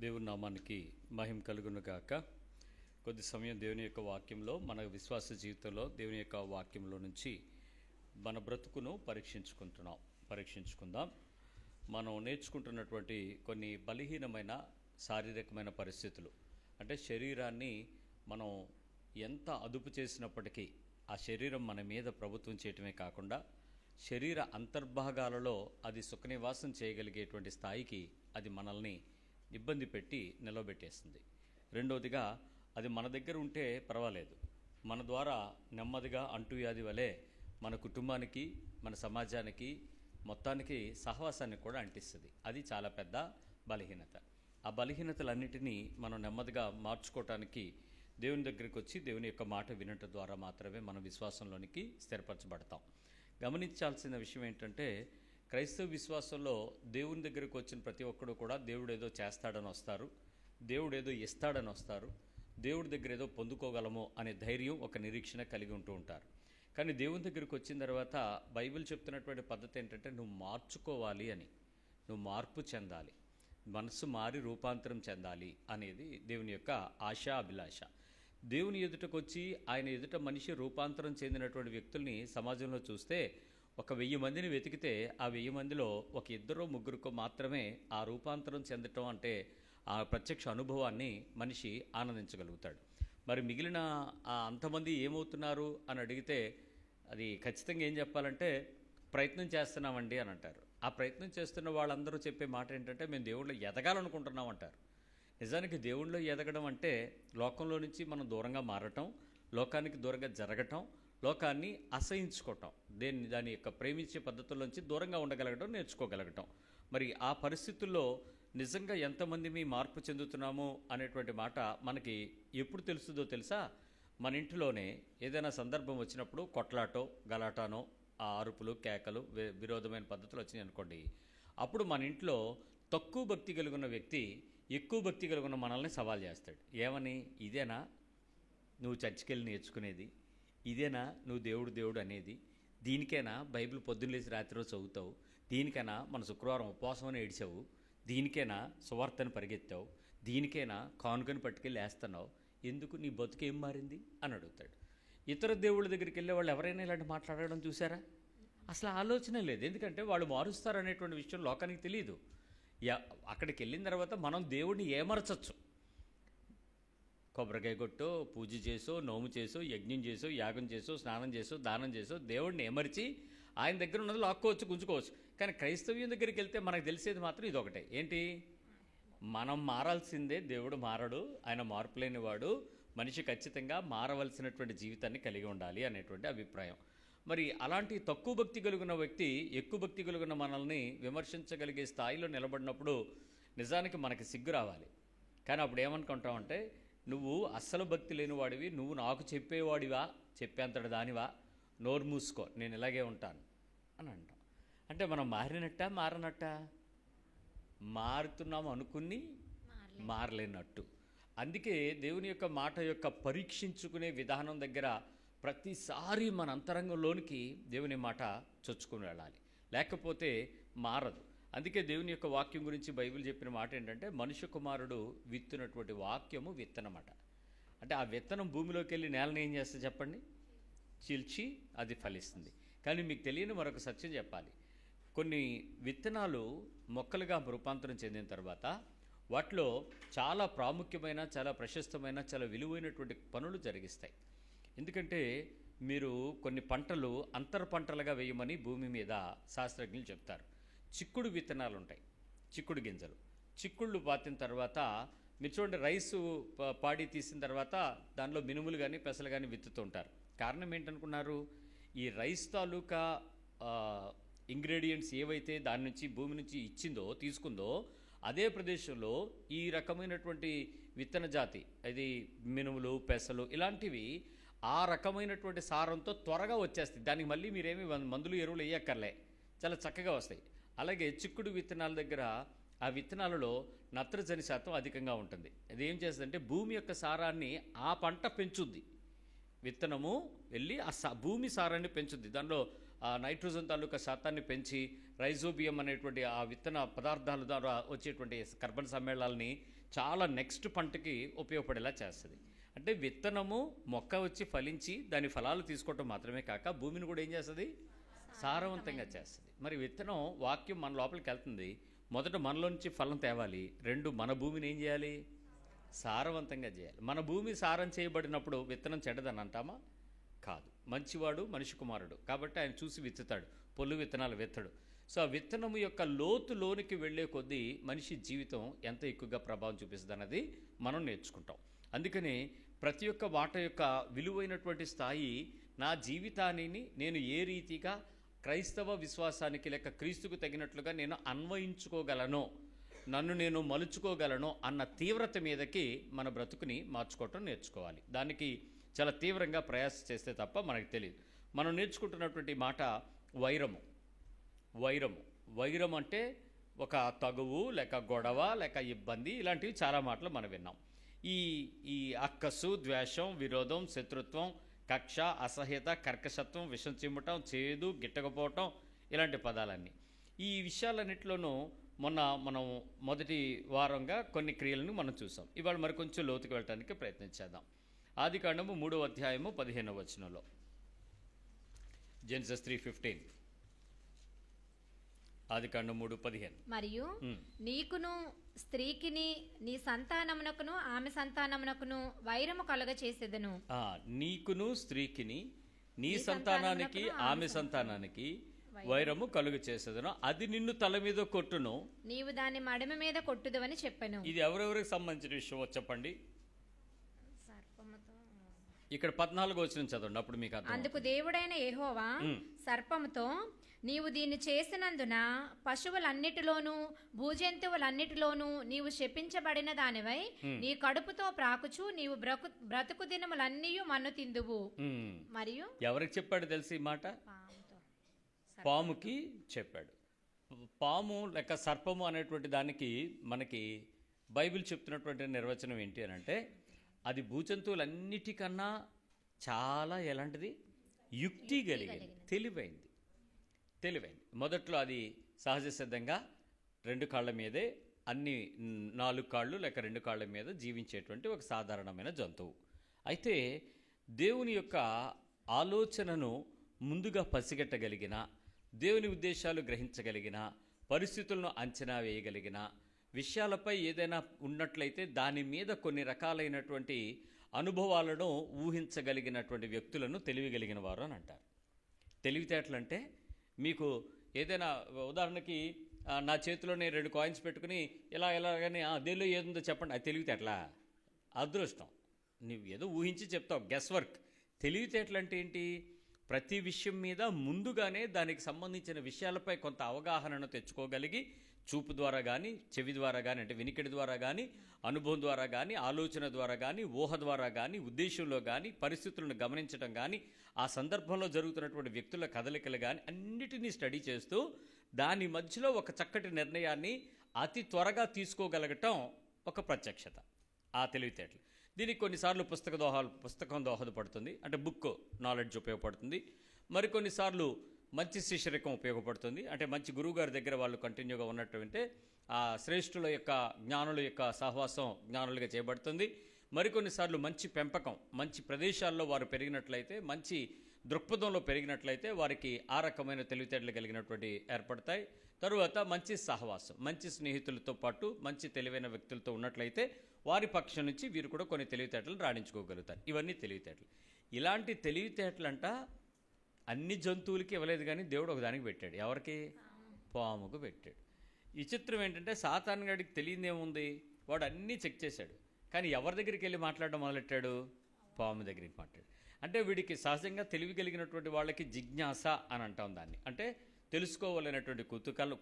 దేవుని నామానికి మహిమ కలుగును గాక. కొద్ది సమయం దేవుని యొక్క వాక్యంలో, మన విశ్వాస జీవితంలో దేవుని యొక్క వాక్యంలో నుంచి మన బ్రతుకును పరీక్షించుకుందాం. మనం నేర్చుకుంటున్నటువంటి కొన్ని బలహీనమైన శారీరకమైన పరిస్థితులు, అంటే శరీరాన్ని మనం ఎంత అదుపు చేసినప్పటికీ ఆ శరీరం మన మీద ప్రభుత్వం చేయటమే కాకుండా శరీర అంతర్భాగాలలో అది సుఖనివాసం చేయగలిగేటువంటి స్థాయికి అది మనల్ని ఇబ్బంది పెట్టి నిలవబెట్టేస్తుంది. రెండవదిగా, అది మన దగ్గర ఉంటే పర్వాలేదు, మన ద్వారా నెమ్మదిగా అంటువ్యాధి వలె మన కుటుంబానికి, మన సమాజానికి, మొత్తానికి సహవాసాన్ని కూడా అంటిస్తుంది. అది చాలా పెద్ద బలహీనత. ఆ బలహీనతలన్నిటినీ మనం నెమ్మదిగా మార్చుకోవటానికి దేవుని దగ్గరికి వచ్చి దేవుని యొక్క మాట వినటం ద్వారా మాత్రమే మన విశ్వాసంలోనికి స్థిరపరచబడతాం. గమనించాల్సిన విషయం ఏంటంటే, క్రైస్తవ విశ్వాసంలో దేవుని దగ్గరకు వచ్చిన ప్రతి ఒక్కడు కూడా దేవుడు ఏదో చేస్తాడని వస్తారు, దేవుడు ఏదో ఇస్తాడని వస్తారు, దేవుడి దగ్గర ఏదో పొందుకోగలము అనే ధైర్యం, ఒక నిరీక్షణ కలిగి ఉంటూ ఉంటారు. కానీ దేవుని దగ్గరికి వచ్చిన తర్వాత బైబిల్ చెప్తున్నటువంటి పద్ధతి ఏంటంటే, నువ్వు మార్చుకోవాలి అని, నువ్వు మార్పు చెందాలి, మనస్సు మారి రూపాంతరం చెందాలి అనేది దేవుని యొక్క ఆశా అభిలాష. దేవుని ఎదుటకు వచ్చి ఆయన ఎదుట మనిషి రూపాంతరం చెందినటువంటి వ్యక్తుల్ని సమాజంలో చూస్తే, ఒక 1000 మందిని వెతికితే ఆ 1000 మందిలో ఒక 2-3 మాత్రమే ఆ రూపాంతరం చెందటం అంటే ఆ ప్రత్యక్ష అనుభవాన్ని మనిషి ఆనందించగలుగుతాడు. మరి మిగిలిన అంతమంది ఏమవుతున్నారు అని అడిగితే అది ఖచ్చితంగా ఏం చెప్పాలంటే, ప్రయత్నం చేస్తున్నామండి అని అంటారు. ఆ ప్రయత్నం చేస్తున్న వాళ్ళందరూ చెప్పే మాట ఏంటంటే, మేము దేవుళ్ళో ఎదగాలనుకుంటున్నాం అంటారు. నిజానికి దేవుళ్ళో ఎదగడం అంటే లోకంలో నుంచి మనం దూరంగా మారటం, లోకానికి దూరంగా జరగటం, లోకాన్ని అసహించుకోవటం, దాని యొక్క ప్రేమించే పద్ధతుల్లోంచి దూరంగా ఉండగలగటం, నేర్చుకోగలగటం. మరి ఆ పరిస్థితుల్లో నిజంగా ఎంతమంది మీ మార్పు చెందుతున్నాము అనేటువంటి మాట మనకి ఎప్పుడు తెలుస్తుందో తెలుసా? మన ఇంటిలోనే ఏదైనా సందర్భం వచ్చినప్పుడు కొట్లాటో గలాటానో, ఆ అరుపులు కేకలు విరోధమైన పద్ధతులు వచ్చినాయి అనుకోండి, అప్పుడు మన ఇంట్లో తక్కువ భక్తి కలిగిన వ్యక్తి ఎక్కువ భక్తి కలిగిన మనల్ని సవాల్ చేస్తాడు. ఏమని? ఇదేనా నువ్వు చర్చికి వెళ్ళి నేర్చుకునేది? ఇదేనా నువ్వు దేవుడు అనేది? దీనికైనా బైబిల్ పొద్దున్న లేచి రాత్రి రోజు చదువుతావు? దీనికైనా మన శుక్రవారం ఉపవాసం అని ఏడిచావు? దీనికైనా సువార్తను పరిగెత్తావు? దీనికైనా కానుకని పట్టుకెళ్ళి వేస్తున్నావు? ఎందుకు? నీ బతుకేం మారింది అని అడుగుతాడు. ఇతర దేవుళ్ళ దగ్గరికి వెళ్ళే వాళ్ళు ఎవరైనా ఇలాంటి మాట్లాడడం చూసారా? అసలు ఆలోచన లేదు. ఎందుకంటే వాళ్ళు మారుస్తారు అనేటువంటి విషయం లోకానికి తెలియదు. అక్కడికి వెళ్ళిన తర్వాత మనం దేవుడిని ఏమరచచ్చు. కొబ్బరికాయ కొట్టో, పూజ చేసో, నోము చేసో, యజ్ఞం చేసో, యాగం చేసో, స్నానం చేసో, దానం చేసో దేవుడిని ఏమరిచి ఆయన దగ్గర ఉన్నది లాక్కోవచ్చు, గుంజుకోవచ్చు. కానీ క్రైస్తవ్యం దగ్గరికి వెళ్తే మనకు తెలిసేది మాత్రం ఇదొకటే. ఏంటి? మనం మారాల్సిందే, దేవుడు మారడు, ఆయన మార్పు లేనివాడు, మనిషి ఖచ్చితంగా మారవలసినటువంటి జీవితాన్ని కలిగి ఉండాలి అనేటువంటి అభిప్రాయం. మరి అలాంటి తక్కువ భక్తి కలిగిన వ్యక్తి ఎక్కువ భక్తి కలిగిన మనల్ని విమర్శించగలిగే స్థాయిలో నిలబడినప్పుడు నిజానికి మనకి సిగ్గు రావాలి. కానీ అప్పుడు ఏమనుకుంటామంటే, నువ్వు అస్సలు భక్తి లేనివాడివి, నువ్వు నాకు చెప్పేవాడివా, చెప్పేంతటి దానివా, నోరు మూసుకో, నేను ఇలాగే ఉంటాను అని అంటాం. అంటే మనం మారనట్టా? మారుతున్నాము అనుకుని మారలేనట్టు. అందుకే దేవుని యొక్క మాట యొక్క పరీక్షించుకునే విధానం దగ్గర ప్రతిసారి మన అంతరంగంలోనికి దేవుని మాట చొచ్చుకుని వెళ్ళాలి, లేకపోతే మారదు. అందుకే దేవుని యొక్క వాక్యం గురించి బైబిల్ చెప్పిన మాట ఏంటంటే, మనుష్య కుమారుడు విత్తునటువంటి వాక్యము విత్తనమాట. అంటే ఆ విత్తనం భూమిలోకి వెళ్ళి నేలని ఏం చేస్తే చెప్పండి? చీల్చి అది ఫలిస్తుంది. కానీ మీకు తెలియని మరొక సత్యం చెప్పాలి. కొన్ని విత్తనాలు మొక్కలుగా రూపాంతరం చెందిన తర్వాత వాటిలో చాలా ప్రాముఖ్యమైన, చాలా ప్రశస్తమైన, చాలా విలువైనటువంటి పనులు జరిగిస్తాయి. ఎందుకంటే మీరు కొన్ని పంటలు అంతర పంటలుగా వేయమని భూమి మీద శాస్త్రజ్ఞులు చెప్తారు. చిక్కుడు విత్తనాలు ఉంటాయి, చిక్కుడు గింజలు. చిక్కుళ్ళు పాతిన తర్వాత మీరు చూడండి, రైసు పాడి తీసిన తర్వాత దానిలో మినుములు కానీ పెసలు కానీ విత్తుతుంటారు. కారణం ఏంటనుకున్నారు? ఈ రైస్ తాలూకా ఇంగ్రీడియంట్స్ ఏవైతే దాని నుంచి భూమి నుంచి తీసుకుందో అదే ప్రదేశంలో ఈ రకమైనటువంటి విత్తన జాతి, అది మినుములు, పెసలు ఇలాంటివి ఆ రకమైనటువంటి సారంతో త్వరగా వచ్చేస్తాయి. దానికి మళ్ళీ మీరేమి మందులు, ఎరువులు వేయక్కర్లే, చాలా చక్కగా వస్తాయి. అలాగే చిక్కుడు విత్తనాల దగ్గర ఆ విత్తనాలలో నత్రజని శాతం అధికంగా ఉంటుంది. అది ఏం చేస్తుందంటే భూమి యొక్క సారాన్ని ఆ పంట పెంచుద్ది. విత్తనము వెళ్ళి ఆ భూమి సారాన్ని పెంచుద్ది, దానిలో నైట్రోజన్ తాలూకా శాతాన్ని పెంచి రైజోబియం అనేటువంటి ఆ విత్తన పదార్థాల ద్వారా వచ్చేటువంటి కర్బన సమ్మేళనాలని చాలా నెక్స్ట్ పంటకి ఉపయోగపడేలా చేస్తుంది. అంటే విత్తనము మొక్క వచ్చి ఫలించి దాని ఫలాలు తీసుకోవటం మాత్రమే కాక భూమిని కూడా ఏం చేస్తుంది, సారవంతంగా చేస్తుంది. మరి విత్తనం వాక్యం మన లోపలికి వెళ్తుంది. మొదట మనలో నుంచి ఫలం తేవాలి, రెండు మన భూమిని ఏం చేయాలి, సారవంతంగా చేయాలి. మన భూమి సారం చేయబడినప్పుడు విత్తనం చెడ్డదని అంటామా? కాదు. మంచివాడు మనిషి కుమారుడు కాబట్టి ఆయన చూసి విత్తుతాడు, పొల్లు విత్తనాలు విత్తడు. సో ఆ విత్తనము యొక్క లోతులోనికి వెళ్ళే కొద్దీ మనిషి జీవితం ఎంత ఎక్కువగా ప్రభావం చూపిస్తుంది అన్నది మనం నేర్చుకుంటాం. అందుకని ప్రతి ఒక్క మాట యొక్క విలువైనటువంటి స్థాయి నా జీవితాన్ని నేను ఏ రీతిగా క్రైస్తవ విశ్వాసానికి లేక క్రీస్తుకు తగినట్లుగా నేను అన్వయించుకోగలనో, నన్ను నేను మలుచుకోగలను అన్న తీవ్రత మీదకి మన బ్రతుకుని మార్చుకోవటం నేర్చుకోవాలి. దానికి చాలా తీవ్రంగా ప్రయాస చేస్తే తప్ప మనకు తెలియదు. మనం నేర్చుకుంటున్నటువంటి మాట వైరము. వైరం అంటే ఒక తగువు లేక గొడవ లేక ఇబ్బంది, ఇలాంటివి చాలా మాటలు మనం విన్నాం. ఈ అక్కసు, ద్వేషం, విరోధం, శత్రుత్వం, కక్ష, అసహ్యత, కర్కశత్వం, విషం చిమ్మటం, చేదు, గిట్టకపోవటం, ఇలాంటి పదాలన్నీ. ఈ విషయాలన్నింటిలోనూ మనం మొదటి వారంగా కొన్ని క్రియలను మనం చూసాం. ఇవాళ మరి కొంచెం లోతుకు వెళ్ళడానికి ప్రయత్నించేద్దాం. ఆదికాండము 3వ అధ్యాయము 15వ వచనంలో, జెనసిస్ 3:15. ఆదికాండం 3:15. మరియు నీకును స్త్రీకిని నీ సంతానమునకును ఆమె సంతానమునకును వైరము కలుగ చేసేదను. నీకును స్త్రీకిని నీ సంతానానికి ఆమె సంతానానికి వైరము కలుగు చేసేదను, అది నిన్ను తల మీద కొట్టును, నీవు దాన్ని మడమ మీద కొట్టుదవని చెప్పాను. ఇది ఎవరెవరికి సంబంధించిన విషయం చెప్పండి. ఇక్కడ 14వ వచనం చదవండి, అప్పుడు మీకు అర్థం. అందుకు దేవుడైన యెహోవా సర్పముతో, నీవు దీన్ని చేసినందున పశువులన్నిటిలోనూ భూజంతువులన్నిటిలోనూ నీవు శపించబడిన దానివై నీ కడుపుతో ప్రాకుచు నీవు బ్రతుకు దినములన్నీ మన్ను తిందువు. మరియు ఎవరికి చెప్పాడు తెలిసి ఈ మాట? పాముకి చెప్పాడు. పాము లేక సర్పము అనేటువంటి దానికి మనకి బైబిల్ చెప్తున్నటువంటి నిర్వచనం ఏంటి అని అంటే, అది భూజంతువులన్నిటికన్నా చాలా ఎలాంటిది, యుక్తి కలిగింది, తెలివైంది. మొదట్లో అది సహజ సిద్ధంగా 2 కాళ్ళ మీదే, అన్ని 4 కాళ్ళు లేక 2 కాళ్ళ మీద జీవించేటువంటి ఒక సాధారణమైన జంతువు. అయితే దేవుని యొక్క ఆలోచనను ముందుగా పసిగట్టగలిగిన, దేవుని ఉద్దేశాలు గ్రహించగలిగిన, పరిస్థితులను అంచనా వేయగలిగిన విషయాలపై ఏదైనా ఉన్నట్లయితే దాని మీద కొన్ని రకాలైనటువంటి అనుభవాలను ఊహించగలిగినటువంటి వ్యక్తులను తెలివిగలిగిన వారు అని అంటారు. తెలివితేటలంటే మీకు ఏదైనా ఉదాహరణకి నా చేతిలోనే 2 కాయిన్స్ పెట్టుకుని ఇలాగని దేనిలో ఏదుందో చెప్పండి, అది తెలివితేటలా? అదృష్టం. నువ్వు ఏదో ఊహించి చెప్తావు, గెస్ వర్క్. తెలివితేటలు అంటే ఏంటి? ప్రతి విషయం మీద ముందుగానే దానికి సంబంధించిన విషయాలపై కొంత అవగాహనను తెచ్చుకోగలిగి, చూపు ద్వారా కానీ, చెవి ద్వారా కానీ, అంటే వినికిడి ద్వారా కానీ, అనుభవం ద్వారా కానీ, ఆలోచన ద్వారా కానీ, ఊహ ద్వారా కానీ, ఉద్దేశంలో కానీ, పరిస్థితులను గమనించడం కానీ, ఆ సందర్భంలో జరుగుతున్నటువంటి వ్యక్తుల కదలికలు కానీ అన్నిటినీ స్టడీ చేస్తూ దాని మధ్యలో ఒక చక్కటి నిర్ణయాన్ని అతి త్వరగా తీసుకోగలగటం ఒక ప్రత్యక్షత, ఆ తెలివితేటలు. దీనికి కొన్నిసార్లు పుస్తకం దోహదపడుతుంది, అంటే బుక్ నాలెడ్జ్ ఉపయోగపడుతుంది. మరికొన్నిసార్లు మంచి శిష్యరికం ఉపయోగపడుతుంది, అంటే మంచి గురువుగారి దగ్గర వాళ్ళు కంటిన్యూగా ఉన్నట్టు ఆ శ్రేష్ఠుల యొక్క జ్ఞానుల యొక్క సహవాసం జ్ఞానులుగా చేయబడుతుంది. మరికొన్నిసార్లు మంచి పెంపకం, మంచి ప్రదేశాల్లో వారు పెరిగినట్లయితే, మంచి దృక్పథంలో పెరిగినట్లయితే వారికి ఆ రకమైన తెలివితేటలు కలిగినటువంటి ఏర్పడతాయి. తరువాత మంచి సహవాసం, మంచి స్నేహితులతో పాటు మంచి తెలివైన వ్యక్తులతో ఉన్నట్లయితే వారి పక్షం నుంచి వీరు కూడా కొన్ని తెలివితేటలు రాణించుకోగలుగుతారు. ఇవన్నీ తెలివితేటలు. ఇలాంటి తెలివితేటలంట అన్ని జంతువులకి ఇవ్వలేదు, కానీ దేవుడు ఒక దానికి పెట్టాడు. ఎవరికి? పాముకు పెట్టాడు. విచిత్రం ఏంటంటే సాతాను గాడికి తెలియదేముంది, వాడు అన్నీ చెక్ చేశాడు, కానీ ఎవరి దగ్గరికి వెళ్ళి మాట్లాడడం మొదలెట్టాడు? పాము దగ్గరికి మాట్లాడు. అంటే వీడికి సహజంగా తెలివి కలిగినటువంటి వాళ్ళకి జిజ్ఞాస అని అంటాం దాన్ని. అంటే తెలుసుకోవాలనేటువంటి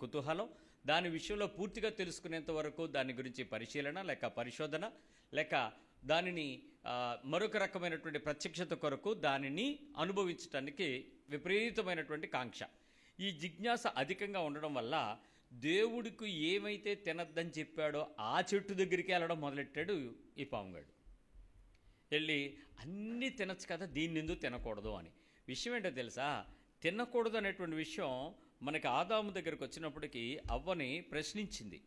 కుతూహలం, దాని విషయంలో పూర్తిగా తెలుసుకునేంత వరకు దాని గురించి పరిశీలన లేక పరిశోధన, లేక దానిని మరొక రకమైనటువంటి ప్రత్యక్షత కొరకు దానిని అనుభవించడానికి విపరీతమైనటువంటి కాంక్ష. ఈ జిజ్ఞాస అధికంగా ఉండడం వల్ల దేవుడికి ఏమైతే తినద్దని చెప్పాడో ఆ చెట్టు దగ్గరికి వెళ్ళడం మొదలెట్టాడు ఈ పాముగాడు. వెళ్ళి అన్నీ తినచ్చు కదా, దీన్ని ఎందుకు తినకూడదు అని. విషయం ఏంటో తెలుసా? తినకూడదు అనేటువంటి విషయం మనకి ఆదాము దగ్గరికి వచ్చినప్పటికీ అవ్వని ప్రశ్నించింది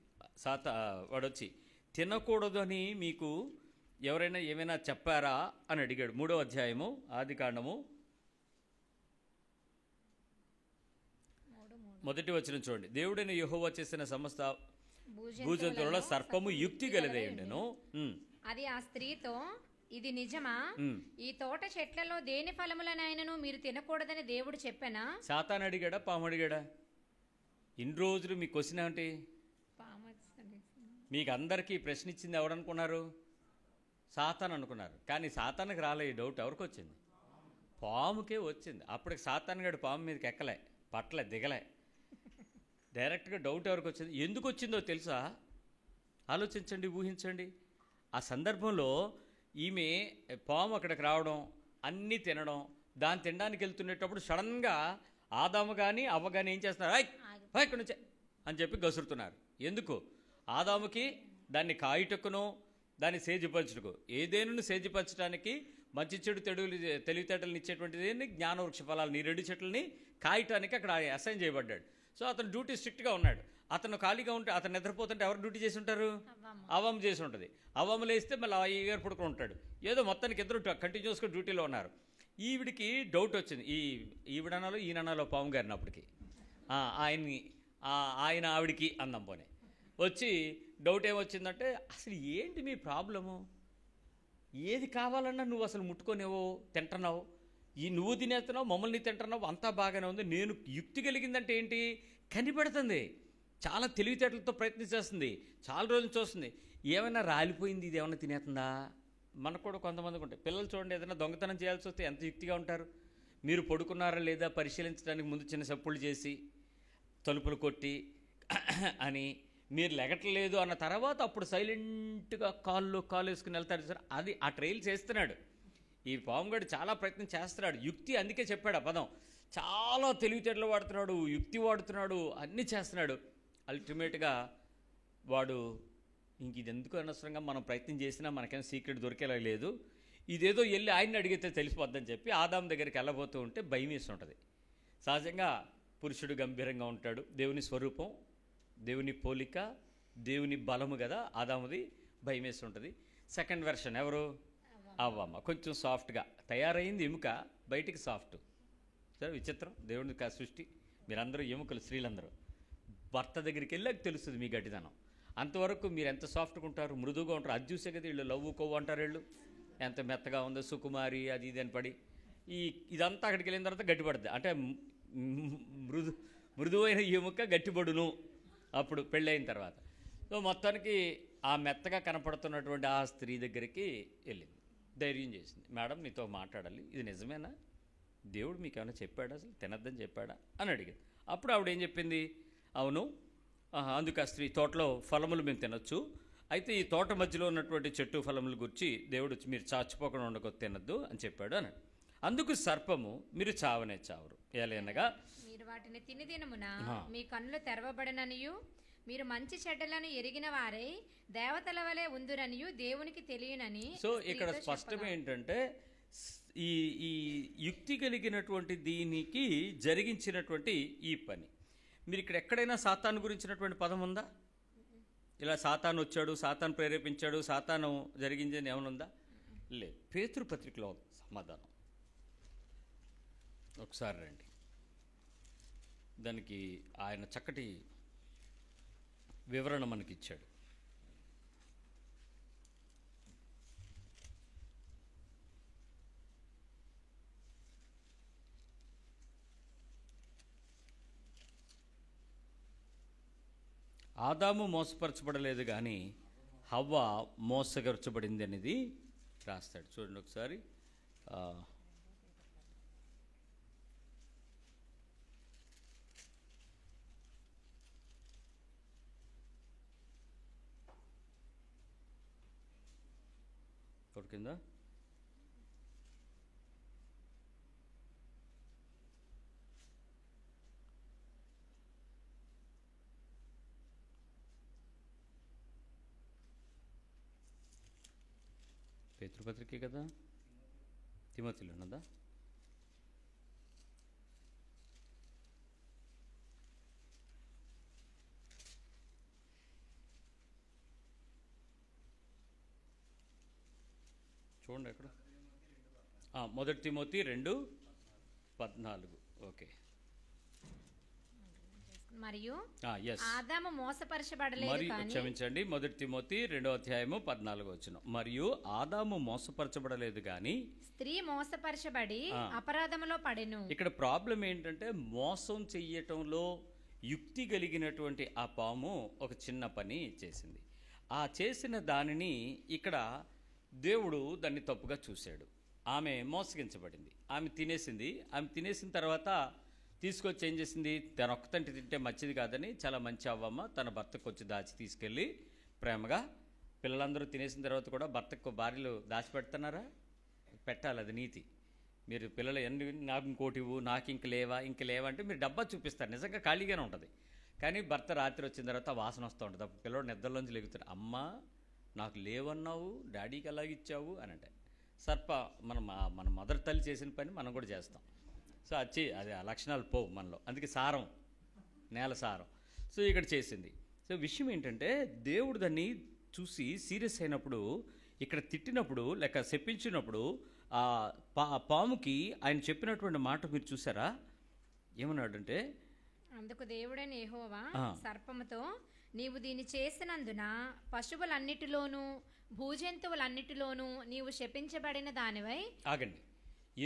వాడొచ్చి, తినకూడదు అని మీకు ఎవరైనా ఏమైనా చెప్పారా అని అడిగాడు. 3వ అధ్యాయము ఆదికాండము 1వ వచనం చూడండి. దేవుడైన యెహోవా చేసిన సమస్త భూజంతువులలో సర్పము యుక్తి గలదై ఉండెను. అది ఆ స్త్రీతో, ఇది నిజమా? ఈ తోట చెట్లలో దేని ఫలములనైనను మీరు తినకూడదని దేవుడు చెప్పానా? సాతాను అడిగాడా, పాము అడిగాడా? ఇన్ని రోజులు మీకు క్వశ్చన్ ఏంటి? మీకు అందరికీ ప్రశ్న ఇచ్చింది ఎవడనుకున్నారు? సాతాను అనుకున్నారు. కానీ సాతానికి రాలే ఈ డౌట్. ఎవరికి వచ్చింది? పాముకే వచ్చింది. అప్పటికి సాతాను గడు పాము మీదకి ఎక్కలే, పట్టలే, దిగలే. డైరెక్ట్గా డౌట్ ఎవరికి వచ్చింది? ఎందుకు వచ్చిందో తెలుసా? ఆలోచించండి, ఊహించండి. ఆ సందర్భంలో ఈమె పాము అక్కడికి రావడం, అన్నీ తినడం, దాన్ని తినడానికి వెళ్తున్నప్పుడు సడన్గా ఆదాము కానీ అవ్వ కానీ ఏం చేస్తున్నారు? ఇక్కడి నుంచే అని చెప్పి గసురుతున్నారు. ఎందుకు? ఆదాముకి దాన్ని కాయుటకును దాన్ని సేజిపరచుటకు, ఏదేను సేజిపరచడానికి మంచి చెడు తెలివితేటలను ఇచ్చేటువంటిది జ్ఞానవృక్ష ఫలాలు, ఈ 2 చెట్లని కాయటానికి అక్కడ అసైన్ చేయబడ్డాడు. సో అతను డ్యూటీ స్ట్రిక్ట్గా ఉన్నాడు. అతను ఖాళీగా ఉంటే, అతను నిద్రపోతుంటే ఎవరు డ్యూటీ చేసి ఉంటారు? అవ్వమ్మ చేసి ఉంటుంది. అవ్వమ్మ లేస్తే మళ్ళీ ఈగారు పడుకుని ఉంటాడు. ఏదో మొత్తానికి ఇద్దరు కంటిన్యూస్గా డ్యూటీలో ఉన్నారు. ఈవిడికి డౌట్ వచ్చింది. ఈవిడనాలో ఈయననాలో పాము గారిని అప్పటికి ఆయన ఆవిడికి అందాం పోనీ వచ్చి డౌట్ ఏమొచ్చిందంటే, అసలు ఏంటి మీ ప్రాబ్లము? ఏది కావాలన్నా నువ్వు అసలు ముట్టుకోనేవో, తింటున్నావు, నువ్వు తినేస్తున్నావు, మమ్మల్ని తింటున్నావు, అంతా బాగానే ఉంది. నేను యుక్తి కలిగిందంటే ఏంటి? కనిపెడుతుంది, చాలా తెలివితేటలతో ప్రయత్నం చేస్తుంది, చాలా రోజులు చూస్తుంది. ఏమైనా రాలిపోయింది, ఇది ఏమైనా తినేస్తుందా? మనకు కూడా కొంతమందికి ఉంటాయి. పిల్లలు చూడండి, ఏదైనా దొంగతనం చేయాల్సి వస్తే ఎంత యుక్తిగా ఉంటారు. మీరు పడుకున్నారా లేదా పరిశీలించడానికి ముందు చిన్న సప్పుళ్ళు చేసి, తలుపులు కొట్టి అని, మీరు లెగట్లేదు అన్న తర్వాత అప్పుడు సైలెంట్గా కాళ్ళు వేసుకుని వెళ్తాడు సార్. అది ఆ ట్రైల్ చేస్తున్నాడు ఈ పాముగాడు. చాలా ప్రయత్నం చేస్తున్నాడు. యుక్తి, అందుకే చెప్పాడు ఆ పదం. చాలా తెలివితేటలు వాడుతున్నాడు, యుక్తి వాడుతున్నాడు, అన్నీ చేస్తున్నాడు. అల్టిమేట్గా వాడు ఇది ఎందుకు అనవసరంగా మనం ప్రయత్నం చేసినా మనకేం సీక్రెట్ దొరికేలా లేదు, ఇదేదో వెళ్ళి ఆయన్ని అడిగితే తెలిసిపోద్దని చెప్పి ఆదాము దగ్గరికి వెళ్ళబోతూ ఉంటే భయం వేసి ఉంటుంది. సహజంగా పురుషుడు గంభీరంగా ఉంటాడు, దేవుని స్వరూపం, దేవుని పోలిక, దేవుని బలము కదా ఆదాముది. భయం వేసి ఉంటుంది. సెకండ్ వెర్షన్ ఎవరు? అవ్వమ్మ. కొంచెం సాఫ్ట్గా తయారైంది ఎముక, బయటికి సాఫ్ట్. సరే, విచిత్రం దేవుని సృష్టి. మీరందరూ ఎముకలు, స్త్రీలందరూ భర్త దగ్గరికి వెళ్ళాక తెలుస్తుంది మీ గట్టిదనం. అంతవరకు మీరు ఎంత సాఫ్ట్గా ఉంటారు, మృదువుగా ఉంటారు. అది చూసే కదా వీళ్ళు లవ్వు కొవ్వు అంటారు. వీళ్ళు ఎంత మెత్తగా ఉందో, సుకుమారి అది ఇది అని పడి ఇదంతా అక్కడికి వెళ్ళిన తర్వాత గట్టిపడుతుంది. అంటే మృదువైన ఎముక గట్టిపడును అప్పుడు పెళ్ళైన తర్వాత. సో మొత్తానికి ఆ మెత్తగా కనపడుతున్నటువంటి ఆ స్త్రీ దగ్గరికి వెళ్ళింది, ధైర్యం చేసింది. మేడం, నీతో మాట్లాడాలి, ఇది నిజమేనా? దేవుడు మీకు ఏమైనా చెప్పాడా, అసలు తినద్దని చెప్పాడా అని అడిగింది. అప్పుడు ఆవిడ ఏం చెప్పింది? అవును, అందుకు ఆ స్త్రీ, తోటలో ఫలములు మేము తినొచ్చు, అయితే ఈ తోట మధ్యలో ఉన్నటువంటి చెట్టు ఫలముల గురించి దేవుడు మీరు చాచిపోకుండా ఉండకొద్దు, తినద్దు అని చెప్పాడు అని. అందుకు సర్పము, మీరు చావనే చావరు, ఏలైనగా మీరు వాటిని తిని దినమున మీ కన్నులు తెరవబడననియు మీరు మంచి చెడ్డలను ఎరిగిన వారై దేవతల వలె ఉందురనియు దేవునికి తెలియనని. సో ఇక్కడ స్పష్టం ఏంటంటే, ఈ యుక్తి కలిగినటువంటి దీనికి జరిగించినటువంటి ఈ పని. మీరు ఇక్కడ ఎక్కడైనా సాతాను గురించినటువంటి పదం ఉందా? ఇలా సాతాను వచ్చాడు, సాతాను ప్రేరేపించాడు, సాతాను జరిగిందని ఏమైనా ఉందా? లేదు. పేతురు పత్రికలో సమాధానం ఒకసారి రండి, దానికి ఆయన చక్కటి వివరణ మనకిచ్చాడు. ఆదాము మోసపరచబడలేదు కానీ హవ్వ మోసగరచబడింది అనేది రాస్తాడు. చూడండి ఒకసారి. కింద పేతురుపత్రికే కదా, తిమోతిలో ఉన్నదా? చూడండి ఎక్కడ. మొదటి తిమోతి 2:14. ఓకే. మరియు yes. ఆదాము మోసపరచబడలేదు మరియు కానీ క్షమించండి, మొదటి తిమోతి 2:14 మరియు ఆదాము మోసపరచబడలేదు కానీ స్త్రీ మోసపరచబడి అపరాధములో పడెను. ఇక్కడ ప్రాబ్లం ఏంటంటే మోసం చెయ్యటంలో యుక్తి కలిగినటువంటి ఆ పాము ఒక చిన్న పని చేసింది. ఆ చేసిన దానిని ఇక్కడ దేవుడు దాన్ని తప్పుగా చూశాడు. ఆమె మోసగించబడింది, ఆమె తినేసింది. ఆమె తినేసిన తర్వాత తీసుకొచ్చి ఏం చేసింది, తన ఒక్కతంటి తింటే మంచిది కాదని చాలా మంచి అవ్వమ్మ తన భర్తకు వచ్చి దాచి తీసుకెళ్ళి ప్రేమగా, పిల్లలందరూ తినేసిన తర్వాత కూడా భర్తకు భార్యలు దాచిపెడుతున్నారా? పెట్టాలి, అది నీతి. మీరు పిల్లలు ఎన్ని నాకు ఇంకోటి ఇవ్వు, నాకు ఇంక లేవా అంటే మీరు డబ్బా చూపిస్తారు, నిజంగా ఖాళీగానే ఉంటుంది. కానీ భర్త రాత్రి వచ్చిన తర్వాత వాసన వస్తూ ఉంటుంది. అప్పుడు పిల్లడు నిద్రలోంచి లెగుతాడు, అమ్మ నాకు లేవన్నావు, డాడీకి అలాగిచ్చావు అని అంటే మన మదర్ తల్లి చేసిన పని మనం కూడా చేస్తాం. సో అది ఆ లక్షణాలు పోవు మనలో. అందుకే సారం, నేల సారం. సో ఇక్కడ చేసింది. సో విషయం ఏంటంటే దేవుడు దాన్ని చూసి సీరియస్ అయినప్పుడు, ఇక్కడ తిట్టినప్పుడు లేక శపించినప్పుడు ఆ పాముకి ఆయన చెప్పినటువంటి మాట మీరు చూసారా? ఏమన్నాడంటే, అందుకు దేవుడైన యెహోవా సర్పముతో, నీవు దీన్ని చేసినందున పశువులన్నిటిలోనూ భూజంతువులన్నిటిలోనూ నీవు శపించబడిన దానివై. ఆగండి,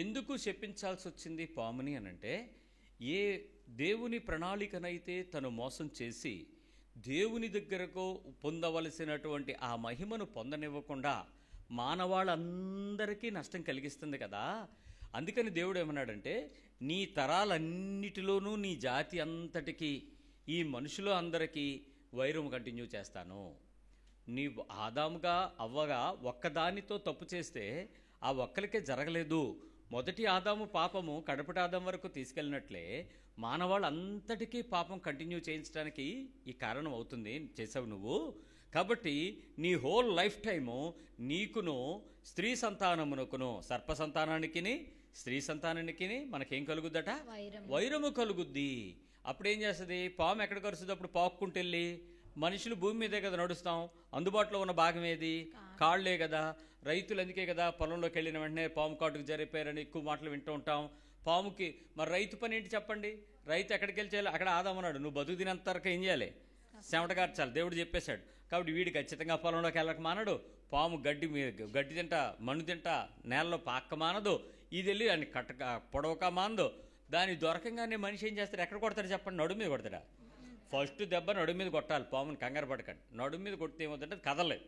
ఎందుకు శపించాల్సి వచ్చింది పాముని అనంటే, ఏ దేవుని ప్రణాళికనైతే తను మోసం చేసి దేవుని దగ్గరకు పొందవలసినటువంటి ఆ మహిమను పొందనివ్వకుండా మానవాళ్ళందరికీ నష్టం కలిగిస్తుంది కదా. అందుకని దేవుడు ఏమన్నాడంటే, నీ తరాలన్నిటిలోనూ నీ జాతి అంతటికీ ఈ మనుషులు అందరికీ వైరం కంటిన్యూ చేస్తాను. నీ ఆదాముగా అవ్వగా ఒక్కదానితో తప్పు చేస్తే ఆ ఒక్కరికే జరగలేదు. మొదటి ఆదాము పాపము కడపటి ఆదాం వరకు తీసుకెళ్ళినట్లే మానవాళ్ళంతటికీ పాపం కంటిన్యూ చేయించడానికి ఈ కారణం అవుతుంది చేసావు నువ్వు. కాబట్టి నీ హోల్ లైఫ్ టైము నీకును స్త్రీ సంతానమునకును, సర్ప సంతానానికి స్త్రీ సంతానానికి మనకేం కలుగుద్దట? వైరము కలుగుద్ది. అప్పుడేం చేస్తుంది? పాము ఎక్కడ కరుస్తుంది? అప్పుడు పాక్కుంటూ వెళ్ళి, మనుషులు భూమి మీదే కదా నడుస్తాం, అందుబాటులో ఉన్న భాగం ఏది? కాళ్లే కదా. రైతులు అందుకే కదా పొలంలోకి వెళ్ళిన వెంటనే పాము కాటుకు జరిపారని ఎక్కువ మాటలు వింటూ ఉంటాం. పాముకి మరి రైతు పని ఏంటి చెప్పండి? రైతు ఎక్కడికి వెళ్ళి చేయాలి? అక్కడ ఆదామన్నాడు, నువ్వు బతుకు తినంత వరకు ఏం చేయాలి? చెమట కార్చాలి, దేవుడు చెప్పేశాడు. కాబట్టి వీడు ఖచ్చితంగా పొలంలోకి వెళ్ళక మానడు. పాము గడ్డి తింటా, మన్ను తింటా, నేలలో పాక్క మానదు. ఇది వెళ్ళి అని కట్టక పొడవక మానదు. దాని దొరకంగానే మనిషి ఏం చేస్తాడు? ఎక్కడ కొడతాడు చెప్పండి? నడుము మీద కొడతాడా? ఫస్ట్ దెబ్బ నడుము మీద కొట్టాలి. పాముని కంగారు పడకండి. నడుము మీద కొడితే ఏమవుతుందంటే అది కదలలేదు.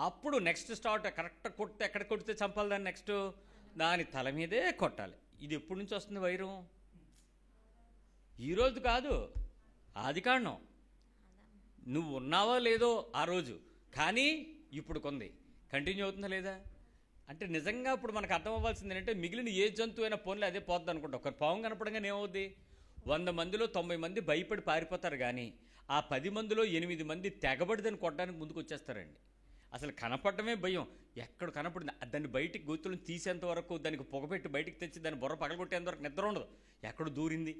అప్పుడు నెక్స్ట్ స్టార్ట్ కరెక్ట్ కొడితే ఎక్కడ కొడితే చంపాలి దాన్ని? నెక్స్ట్ దాని తల మీదే కొట్టాలి. ఇది ఎప్పటి నుంచి వస్తుంది వైరం? ఈరోజు కాదు, ఆది కాండం. నువ్వు ఉన్నావో లేదో ఆ రోజు, కానీ ఇప్పుడు కొంది కంటిన్యూ అవుతుందా లేదా అంటే నిజంగా ఇప్పుడు మనకు అర్థం అవ్వాల్సింది ఏంటంటే, మిగిలిన ఏ జంతువు అయినా పోన్లే అదే పోద్ది అనుకుంటా. ఒక పాము కనపడంగానే ఏమవుద్ది? 100 మందిలో 90 మంది భయపడి పారిపోతారు, కానీ ఆ 10 మందిలో 8 మంది తెగబడి దాన్ని కొట్టడానికి ముందుకు వచ్చేస్తారండి. అసలు కనపడమే భయం. ఎక్కడ కనపడింది దాన్ని బయటికి గొంతులను తీసేంత వరకు, దానికి పొగపెట్టి బయటికి తెచ్చి దాన్ని బుర్ర పగలగొట్టేంత వరకు నిద్ర ఉండదు. ఎక్కడ దూరింది,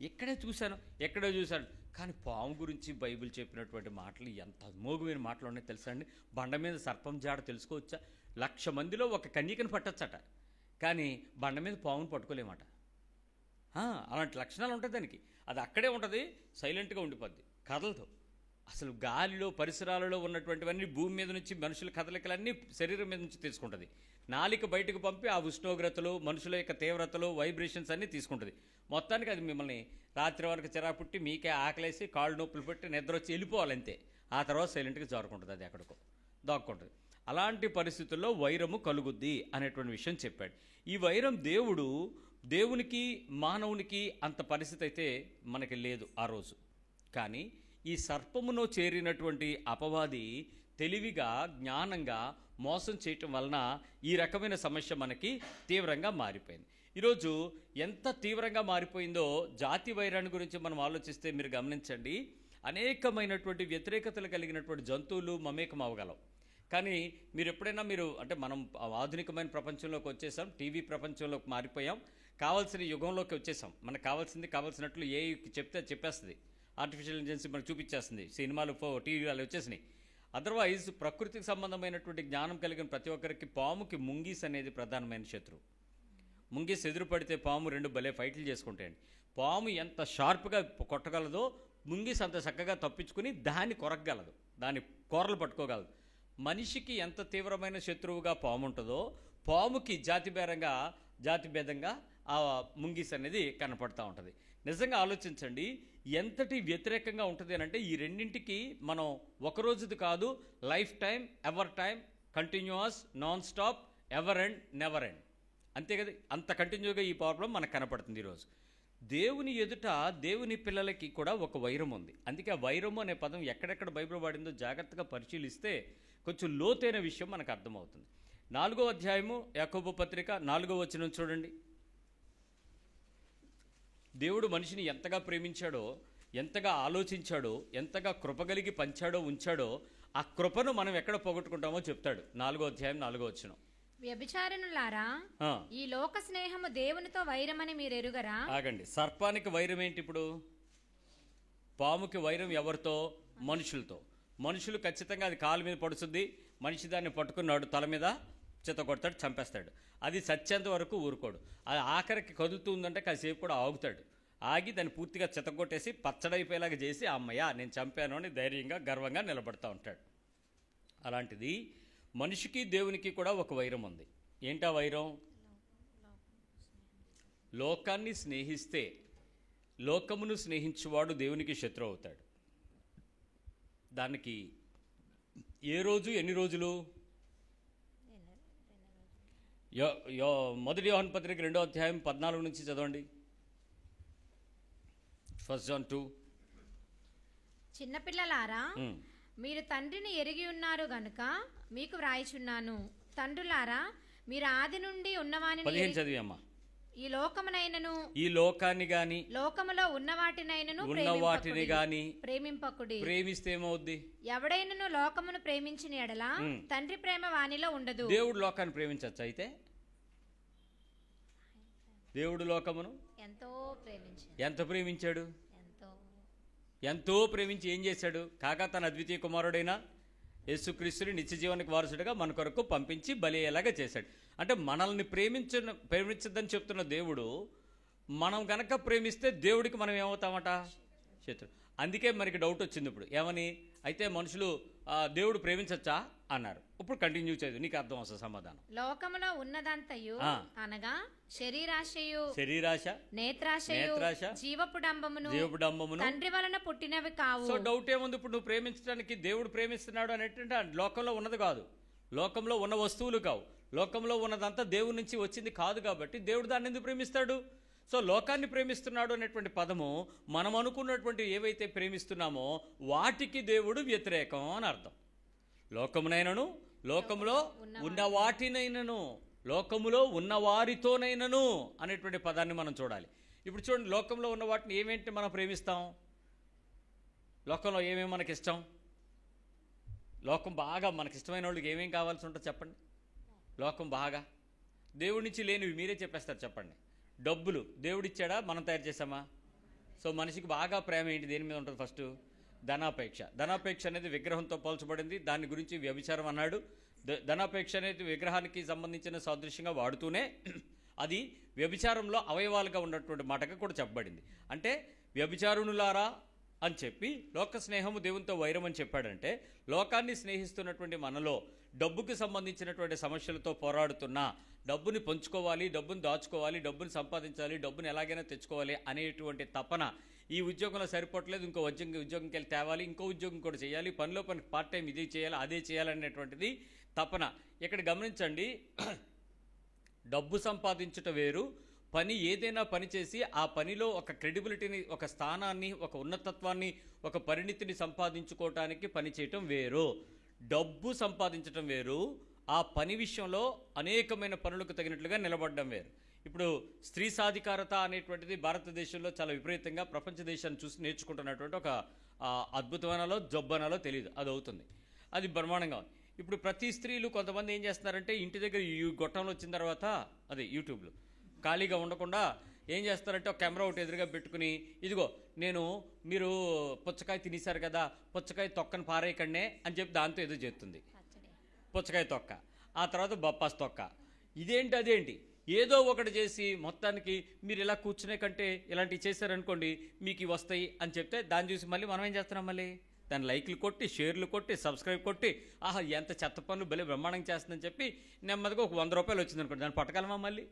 ఎక్కడే చూశాను. కానీ పాము గురించి బైబిల్ చెప్పినటువంటి మాటలు ఎంత అమోఘమైన మాటలు ఉన్నాయో తెలుసా అండి? బండ మీద సర్పం జాడ తెలుసుకోవచ్చా? 1,00,000 మందిలో ఒక కన్యకను పట్టొచ్చట, కానీ బండ మీద పామును పట్టుకోలేమట. అలాంటి లక్షణాలు ఉంటాయి దానికి. అది అక్కడే ఉంటుంది, సైలెంట్గా ఉండిపోద్ది, కదలదు. అసలు గాలిలో పరిసరాలలో ఉన్నటువంటివన్నీ భూమి మీద నుంచి మనుషుల కదలికలన్నీ శరీరం మీద నుంచి తీసుకుంటుంది. నాలిక బయటకు పంపి ఆ ఉష్ణోగ్రతలు, మనుషుల యొక్క తీవ్రతలు, వైబ్రేషన్స్ అన్నీ తీసుకుంటుంది. మొత్తానికి అది మిమ్మల్ని రాత్రి వరకు చిరాకు పుట్టి, మీకే ఆకలేసి కాళ్ళు నొప్పులు పెట్టి నిద్ర వచ్చి వెళ్ళిపోవాలంతే. ఆ తర్వాత సైలెంట్గా జారుకుంటుంది, అది ఎక్కడికో దాక్కుంటుంది. అలాంటి పరిస్థితుల్లో వైరము కలుగుద్ది అనేటువంటి విషయం చెప్పాడు. ఈ వైరం దేవునికి మానవునికి అంత పరిస్థితి అయితే మనకి లేదు ఆ రోజు. కానీ ఈ సర్పములో చేరినటువంటి అపవాది తెలివిగా, జ్ఞానంగా మోసం చేయటం వలన ఈ రకమైన సమస్య మనకి తీవ్రంగా మారిపోయింది. ఈరోజు ఎంత తీవ్రంగా మారిపోయిందో జాతి వైరాన్ని గురించి మనం ఆలోచిస్తే మీరు గమనించండి. అనేకమైనటువంటి వ్యతిరేకతలు కలిగినటువంటి జంతువులు మమేకం అవ్వగలవు. కానీ మీరు ఎప్పుడైనా అంటే మనం ఆధునికమైన ప్రపంచంలోకి వచ్చేసాం, టీవీ ప్రపంచంలోకి మారిపోయాం, కావాల్సిన యుగంలోకి వచ్చేసాం. మనకు కావాల్సినట్లు ఏ చెప్తే చెప్పేస్తుంది, ఆర్టిఫిషియల్ ఇంటెలిజెన్స్ మనకు చూపించేస్తుంది, సినిమాలు టీవీ వాళ్ళు వచ్చేసినాయి. అదర్వైజ్ ప్రకృతికి సంబంధమైనటువంటి జ్ఞానం కలిగిన ప్రతి ఒక్కరికి పాముకి ముంగీస్ అనేది ప్రధానమైన శత్రువు. ముంగీస్ ఎదురు పడితే పాము రెండు భలే ఫైట్లు చేసుకుంటాయండి. పాము ఎంత షార్ప్గా కొట్టగలదో ముంగీస్ అంత చక్కగా తప్పించుకుని దాన్ని కొరకగలదు, దాని కూరలు పట్టుకోగలదు. మనిషికి ఎంత తీవ్రమైన శత్రువుగా పాము ఉంటుందో పాముకి జాతిభేదంగా ఆ ముంగీస్ అనేది కనపడతా ఉంటుంది. నిజంగా ఆలోచించండి, ఎంతటి వ్యతిరేకంగా ఉంటుంది అని అంటే ఈ రెండింటికి మనం ఒకరోజుది కాదు, life time, ever time, continuous, non stop, ever end, never end, అంతే కదా. అంత కంటిన్యూగా ఈ ప్రాబ్లం మనకు కనపడుతుంది ఈరోజు. దేవుని ఎదుట దేవుని పిల్లలకి కూడా ఒక వైరం ఉంది. అందుకే ఆ వైరము అనే పదం ఎక్కడెక్కడ బైబిల్ వాడిందో జాగ్రత్తగా పరిశీలిస్తే కొంచెం లోతైన విషయం మనకు అర్థమవుతుంది. 4వ అధ్యాయము యాకోబు పత్రిక 4వ వచనం చూడండి. దేవుడు మనిషిని ఎంతగా ప్రేమించాడో, ఎంతగా ఆలోచించాడో, ఎంతగా కృపగలిగి పంచాడో ఉంచాడో ఆ కృపను మనం ఎక్కడ పోగొట్టుకుంటామో చెప్తాడు. 4వ అధ్యాయం 4వ వచనం. వ్యభిచారిణులారా, ఈ లోక స్నేహము దేవునితో వైరమని మీరు ఎరుగరా? ఆగండి, సర్పానికి వైరం ఏంటి? ఇప్పుడు పాముకి వైరం ఎవరితో? మనుషులతో. మనుషులు ఖచ్చితంగా అది కాలు మీద పడుతుంది, మనిషి దాన్ని పట్టుకున్నాడు, తల మీద చిత్త కొడతాడు, చంపేస్తాడు. అది చచ్చేంత వరకు ఊరుకోడు. అది ఆఖరికి కదులుతుందంటే కాసేపు కూడా ఆగుతాడు. ఆగి దాన్ని పూర్తిగా చితకొట్టేసి పచ్చడైపోయేలాగా చేసి అమ్మయ్య నేను చంపాను అని ధైర్యంగా గర్వంగా నిలబడతా ఉంటాడు. అలాంటిది మనిషికి దేవునికి కూడా ఒక వైరం ఉంది. ఏంటా వైరం? లోకాన్ని స్నేహిస్తే లోకమును స్నేహించువాడు దేవునికి శత్రువు అవుతాడు. దానికి ఏ రోజు ఎన్ని రోజులు? మొదటి యోహాను పత్రిక 2వ అధ్యాయం 14 నుంచి చదవండి. 1 John 2. చిన్నపిల్లలారా, మీరు తండ్రిని ఎరిగి ఉన్నారు గనుక మీకు వ్రాయిచున్నాను. తండ్రులారా, మీరు ఆది నుండి ఉన్నవాని 15 చదివమ్మా. ఈ లోకమునైనను ఈ లోకాన్ని గాని లోకములో ఉన్నవాటినైనను ప్రేమింపకుడి. ప్రేమిస్తే ఏమవుద్ది? ఎవడైనను లోకమును ప్రేమించిన ఎడల తండ్రి ప్రేమ వానిలో ఉండదు. దేవుడు లోకాన్ని ప్రేమించచ్చు. అయితే దేవుడు లోకమును ఎంత ప్రేమించాడు? ఎంతో ప్రేమించి ఏం చేశాడు? కాగా తన అద్వితీయ కుమారుడైన యేసుక్రీస్తుని నిత్య జీవానికి వారసుడిగా మన కొరకు పంపించి బలియేలాగా చేశాడు. అంటే మనల్ని ప్రేమించద్దని చెప్తున్న దేవుడు, మనం గనక ప్రేమిస్తే దేవుడికి మనం ఏమవుతామట? శత్రు. అందుకే మనకి డౌట్ వచ్చింది ఇప్పుడు. ఏమని? అయితే మనుషులు దేవుడు ప్రేమించచ్చా అన్నారు. ఇప్పుడు కంటిన్యూ చేయదు, నీకు అర్థం వస్తుంది సమాధానం. లోకములో ఉన్నదంతయు అనగా శరీరాశయు, నేత్రాశయు, జీవపు డంబమును తండ్రి వలన పుట్టినవి కావు. సో డౌట్ ఏముంది? ఇప్పుడు నువ్వు ప్రేమించడానికి దేవుడు ప్రేమిస్తున్నాడు అనేటువంటి లోకంలో ఉన్నది కాదు, లోకంలో ఉన్న వస్తువులు కావు, లోకంలో ఉన్నదంతా దేవుడి నుంచి వచ్చింది కాదు. కాబట్టి దేవుడు దాన్ని ఎందుకు ప్రేమిస్తాడు? సో లోకాన్ని ప్రేమిస్తున్నాడు అనేటువంటి పదము మనం అనుకున్నటువంటి ఏవైతే ప్రేమిస్తున్నామో వాటికి దేవుడు వ్యతిరేకం అని అర్థం. లోకమునైనను, లోకంలో ఉన్న వాటినైనను, లోకములో ఉన్న వారితోనైనను అనేటువంటి పదాన్ని మనం చూడాలి. ఇప్పుడు చూడండి, లోకంలో ఉన్న వాటిని ఏమేంటి మనం ప్రేమిస్తాం? లోకంలో ఏమేమి మనకి ఇష్టం? లోకం బాగా మనకిష్టమైన వాళ్ళకి ఏమేం కావాల్సి ఉంటుంది చెప్పండి? లోకం బాగా దేవుడి నుంచి లేనివి మీరే చెప్పేస్తారు చెప్పండి. డబ్బులు దేవుడిచ్చాడా, మనం తయారు చేసామా? సో మనిషికి బాగా ప్రేమ ఏంటి? దేని మీద ఉంటుంది? ఫస్ట్ ధనాపేక్ష. ధనాపేక్ష అనేది విగ్రహంతో పోల్చబడింది. దాని గురించి వ్యభిచారం అన్నాడు. ధనాపేక్ష అనేది విగ్రహానికి సంబంధించిన సాదృశ్యంగా వాడుతూనే అది వ్యభిచారంలో అవయవాలుగా ఉన్నటువంటి మాటగా కూడా చెప్పబడింది. అంటే వ్యభిచారుణులారా అని చెప్పి లోక స్నేహము దేవునితో వైరం అని చెప్పాడంటే, లోకాన్ని స్నేహిస్తున్నటువంటి మనలో డబ్బుకి సంబంధించినటువంటి సమస్యలతో పోరాడుతున్నా, డబ్బుని పంచుకోవాలి, డబ్బుని దాచుకోవాలి, డబ్బుని సంపాదించాలి, డబ్బుని ఎలాగైనా తెచ్చుకోవాలి అనేటువంటి తపన, ఈ ఉద్యోగంలో సరిపోవట్లేదు ఇంకో ఉద్యోగంకి వెళ్ళి తేవాలి, ఇంకో ఉద్యోగం కూడా చేయాలి, పనిలో పని పార్ట్ టైం ఇది చేయాలి, అదే చేయాలనేటువంటిది తపన. ఇక్కడ గమనించండి, డబ్బు సంపాదించుట వేరు, పని ఏదైనా పని చేసి ఆ పనిలో ఒక క్రెడిబిలిటీని, ఒక స్థానాన్ని, ఒక ఉన్నతత్వాన్ని, ఒక పరిణితిని సంపాదించుకోవటానికి పని చేయటం వేరు. డబ్బు సంపాదించటం వేరు, ఆ పని విషయంలో అనేకమైన పనులకు తగినట్లుగా నిలబడడం వేరు. ఇప్పుడు స్త్రీ సాధికారత అనేటువంటిది భారతదేశంలో చాలా విపరీతంగా ప్రపంచ దేశాన్ని చూసి నేర్చుకుంటున్నటువంటి ఒక అద్భుతమైనలో జబ్బనాలో తెలియదు, అది అవుతుంది, అది బ్రహ్మాండంగా. ఇప్పుడు ప్రతి స్త్రీలు కొంతమంది ఏం చేస్తున్నారంటే, ఇంటి దగ్గర ఈ గొట్టంలో వచ్చిన తర్వాత అదే యూట్యూబ్లో ఖాళీగా ఉండకుండా ఏం చేస్తారంటే ఒక కెమెరా ఒకటి ఎదురుగా పెట్టుకుని, ఇదిగో మీరు పుచ్చకాయ తినేశారు కదా, పుచ్చకాయ తొక్కను పారేయకండే అని చెప్పి దాంతో ఏదో చేస్తుంది, పుచ్చకాయ తొక్క, ఆ తర్వాత బొప్పాస్ తొక్క, ఇదేంటి అదేంటి ఏదో ఒకటి చేసి మొత్తానికి మీరు ఇలా కూర్చునే కంటే ఇలాంటివి చేశారనుకోండి మీకు ఇవి వస్తాయి అని చెప్తే దాన్ని చూసి మళ్ళీ మనం ఏం చేస్తున్నాం, మళ్ళీ దాని లైక్లు కొట్టి, షేర్లు కొట్టి, సబ్స్క్రైబ్ కొట్టి, ఆహా ఎంత చెత్త పనులు భలే బ్రహ్మాండంగా చేస్తుందని చెప్పి నెమ్మదిగా ఒక 100 రూపాయలు వచ్చింది అనుకోండి, దాన్ని పట్టగలమా, మళ్ళీ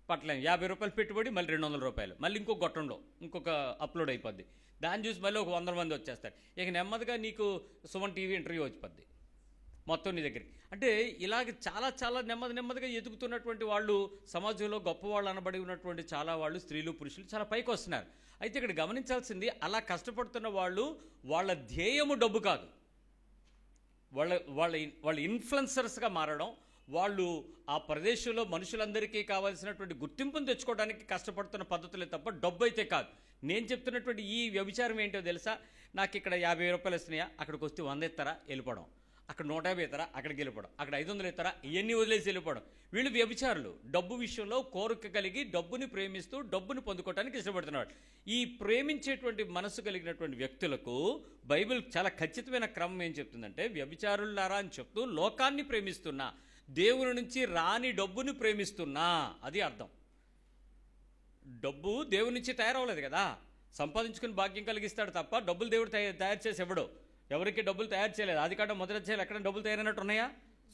పట్టలేము. 50 రూపాయలు పెట్టుబడి మళ్ళీ 200 రూపాయలు, మళ్ళీ ఇంకొక గొట్టంలో ఇంకొక అప్లోడ్ అయిపోద్ది, దాన్ని చూసి మళ్ళీ ఒక 100 మంది వచ్చేస్తారు. ఇక నెమ్మదిగా నీకు సుమన్ టీవీ ఇంటర్వ్యూ వచ్చిపోద్ది మొత్తం నీ దగ్గరికి. అంటే ఇలాగ చాలా చాలా నెమ్మదిగా ఎదుగుతున్నటువంటి వాళ్ళు, సమాజంలో గొప్పవాళ్ళు అనబడి ఉన్నటువంటి చాలా వాళ్ళు, స్త్రీలు పురుషులు చాలా పైకి వస్తున్నారు. అయితే ఇక్కడ గమనించాల్సింది, అలా కష్టపడుతున్న వాళ్ళు వాళ్ళ ధ్యేయము డబ్బు కాదు, వాళ్ళ ఇన్ఫ్లుయెన్సర్స్గా మారడం, వాళ్ళు ఆ ప్రదేశంలో మనుషులందరికీ కావాల్సినటువంటి గుర్తింపును తెచ్చుకోవడానికి కష్టపడుతున్న పద్ధతులే తప్ప డబ్బు అయితే కాదు. నేను చెప్తున్నటువంటి ఈ వ్యభిచారం ఏంటో తెలుసా, నాకు ఇక్కడ 50 రూపాయలు వస్తున్నాయా, అక్కడికి వస్తే 100 ఇస్తారా వెళ్ళిపోవడం, అక్కడ 150 ఇస్తారా అక్కడికి వెళ్ళిపోవడం, అక్కడ 500 ఇస్తారా ఇవన్నీ వదిలేసి వెళ్ళిపోవడం. వీళ్ళు వ్యభిచారులు, డబ్బు విషయంలో కోరిక కలిగి డబ్బుని ప్రేమిస్తూ డబ్బుని పొందుకోవడానికి ఇష్టపడుతున్నారు. ఈ ప్రేమించేటువంటి మనసు కలిగినటువంటి వ్యక్తులకు బైబిల్ చాలా ఖచ్చితమైన క్రమం ఏం చెప్తుందంటే, వ్యభిచారులారా అని చెప్తూ లోకాన్ని ప్రేమిస్తున్నా, దేవుని నుంచి రాని డబ్బుని ప్రేమిస్తున్నా, అది అర్థం. డబ్బు దేవుని నుంచి తయారవ్వలేదు కదా, సంపాదించుకుని భాగ్యం కలిగిస్తాడు తప్ప డబ్బులు దేవుడు తయారు చేసి ఇవ్వడు. ఎవరికి డబ్బులు తయారు చేయలేదు. ఆదికాండం మొదటి అధ్యాయంలో ఎక్కడ డబ్బులు తయారైనట్టు ఉన్నాయా?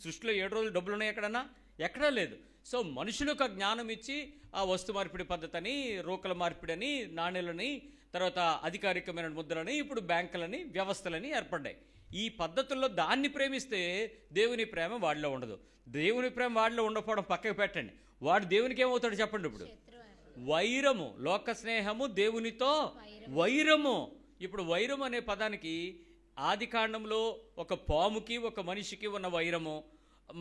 సృష్టిలో 7 రోజులు డబ్బులు ఉన్నాయి ఎక్కడన్నా? ఎక్కడా లేదు. సో మనుషులకు జ్ఞానం ఇచ్చి ఆ వస్తు మార్పిడి పద్ధతిని, రోకల మార్పిడి అని, నాణ్యాలని, తర్వాత అధికారికమైన ముద్రలని, ఇప్పుడు బ్యాంకులని, వ్యవస్థలని ఏర్పడ్డాయి. ఈ పద్ధతుల్లో దాన్ని ప్రేమిస్తే దేవుని ప్రేమ వాడిలో ఉండదు. దేవుని ప్రేమ వాడిలో ఉండకపోవడం పక్కకు పెట్టండి, వాడు దేవునికి ఏమవుతాడు చెప్పండి. ఇప్పుడు వైరము, లోక స్నేహము, దేవునితో వైరము. ఇప్పుడు వైరం అనే పదానికి ఆదికాండంలో ఒక పాముకి ఒక మనిషికి ఉన్న వైరము,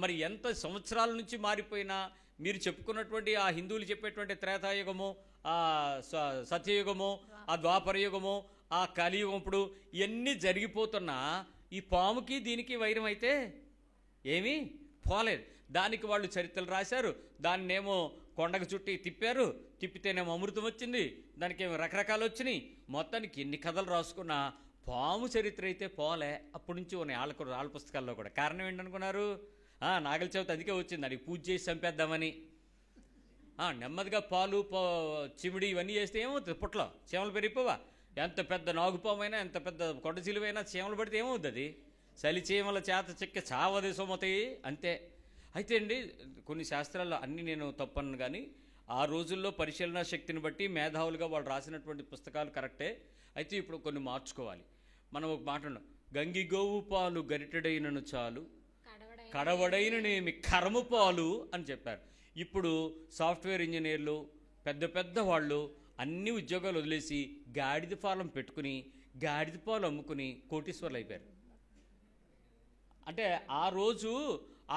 మరి ఎంత సంవత్సరాల నుంచి మారిపోయినా, మీరు చెప్పుకున్నటువంటి ఆ హిందువులు చెప్పేటువంటి త్రేతాయుగము, ఆ సత్యయుగము, ఆ ద్వాపరయుగము, ఆ కలియుగం, ఇప్పుడు ఇవన్నీ జరిగిపోతున్నా ఈ పాముకి దీనికి వైరం అయితే ఏమీ పోలేదు. దానికి వాళ్ళు చరిత్రలు రాశారు, దాన్నేమో కొండకు చుట్టి తిప్పారు, తిప్పితేనేమో అమృతం వచ్చింది, దానికి ఏమో రకరకాలు వచ్చినాయి. మొత్తానికి ఎన్ని కథలు రాసుకున్నా పాము చరిత్ర అయితే పోలే. అప్పటి నుంచి ఉన్నాయి వాళ్ళ పుస్తకాల్లో కూడా. కారణం ఏంటనుకున్నారు? నాగల చవితి అందుకే వచ్చింది, దానికి పూజ చేసి చంపేద్దామని. నెమ్మదిగా పాలు చిమిడి ఇవన్నీ చేస్తే ఏమవుతుంది? పుట్లో చీమలు పెరిగిపోవా? ఎంత పెద్ద నాగుపామైనా, ఎంత పెద్ద కొండచిలువైనా చీమలు పడితే ఏమవుతుంది? అది చలి చీమల చేత చెక్కి చావది సొమతాయి అంతే. అయితే అండి, కొన్ని శాస్త్రాల్లో అన్నీ నేను తప్పను, కానీ ఆ రోజుల్లో పరిశీలన శక్తిని బట్టి మేధావులుగా వాళ్ళు రాసినటువంటి పుస్తకాలు కరెక్టే. అయితే ఇప్పుడు కొన్ని మార్చుకోవాలి. మనం ఒక మాట ఉన్నాం, గంగి గోవు పాలు గరిటెడైనను చాలు, కడవడైననేమి కరము పాలు అని చెప్పారు. ఇప్పుడు సాఫ్ట్వేర్ ఇంజనీర్లు, పెద్ద పెద్ద వాళ్ళు అన్ని ఉద్యోగాలు వదిలేసి గాడిద పాలం పెట్టుకుని గాడిద పాలు అమ్ముకుని కోటీశ్వర్లు అయిపోయారు. అంటే ఆ రోజు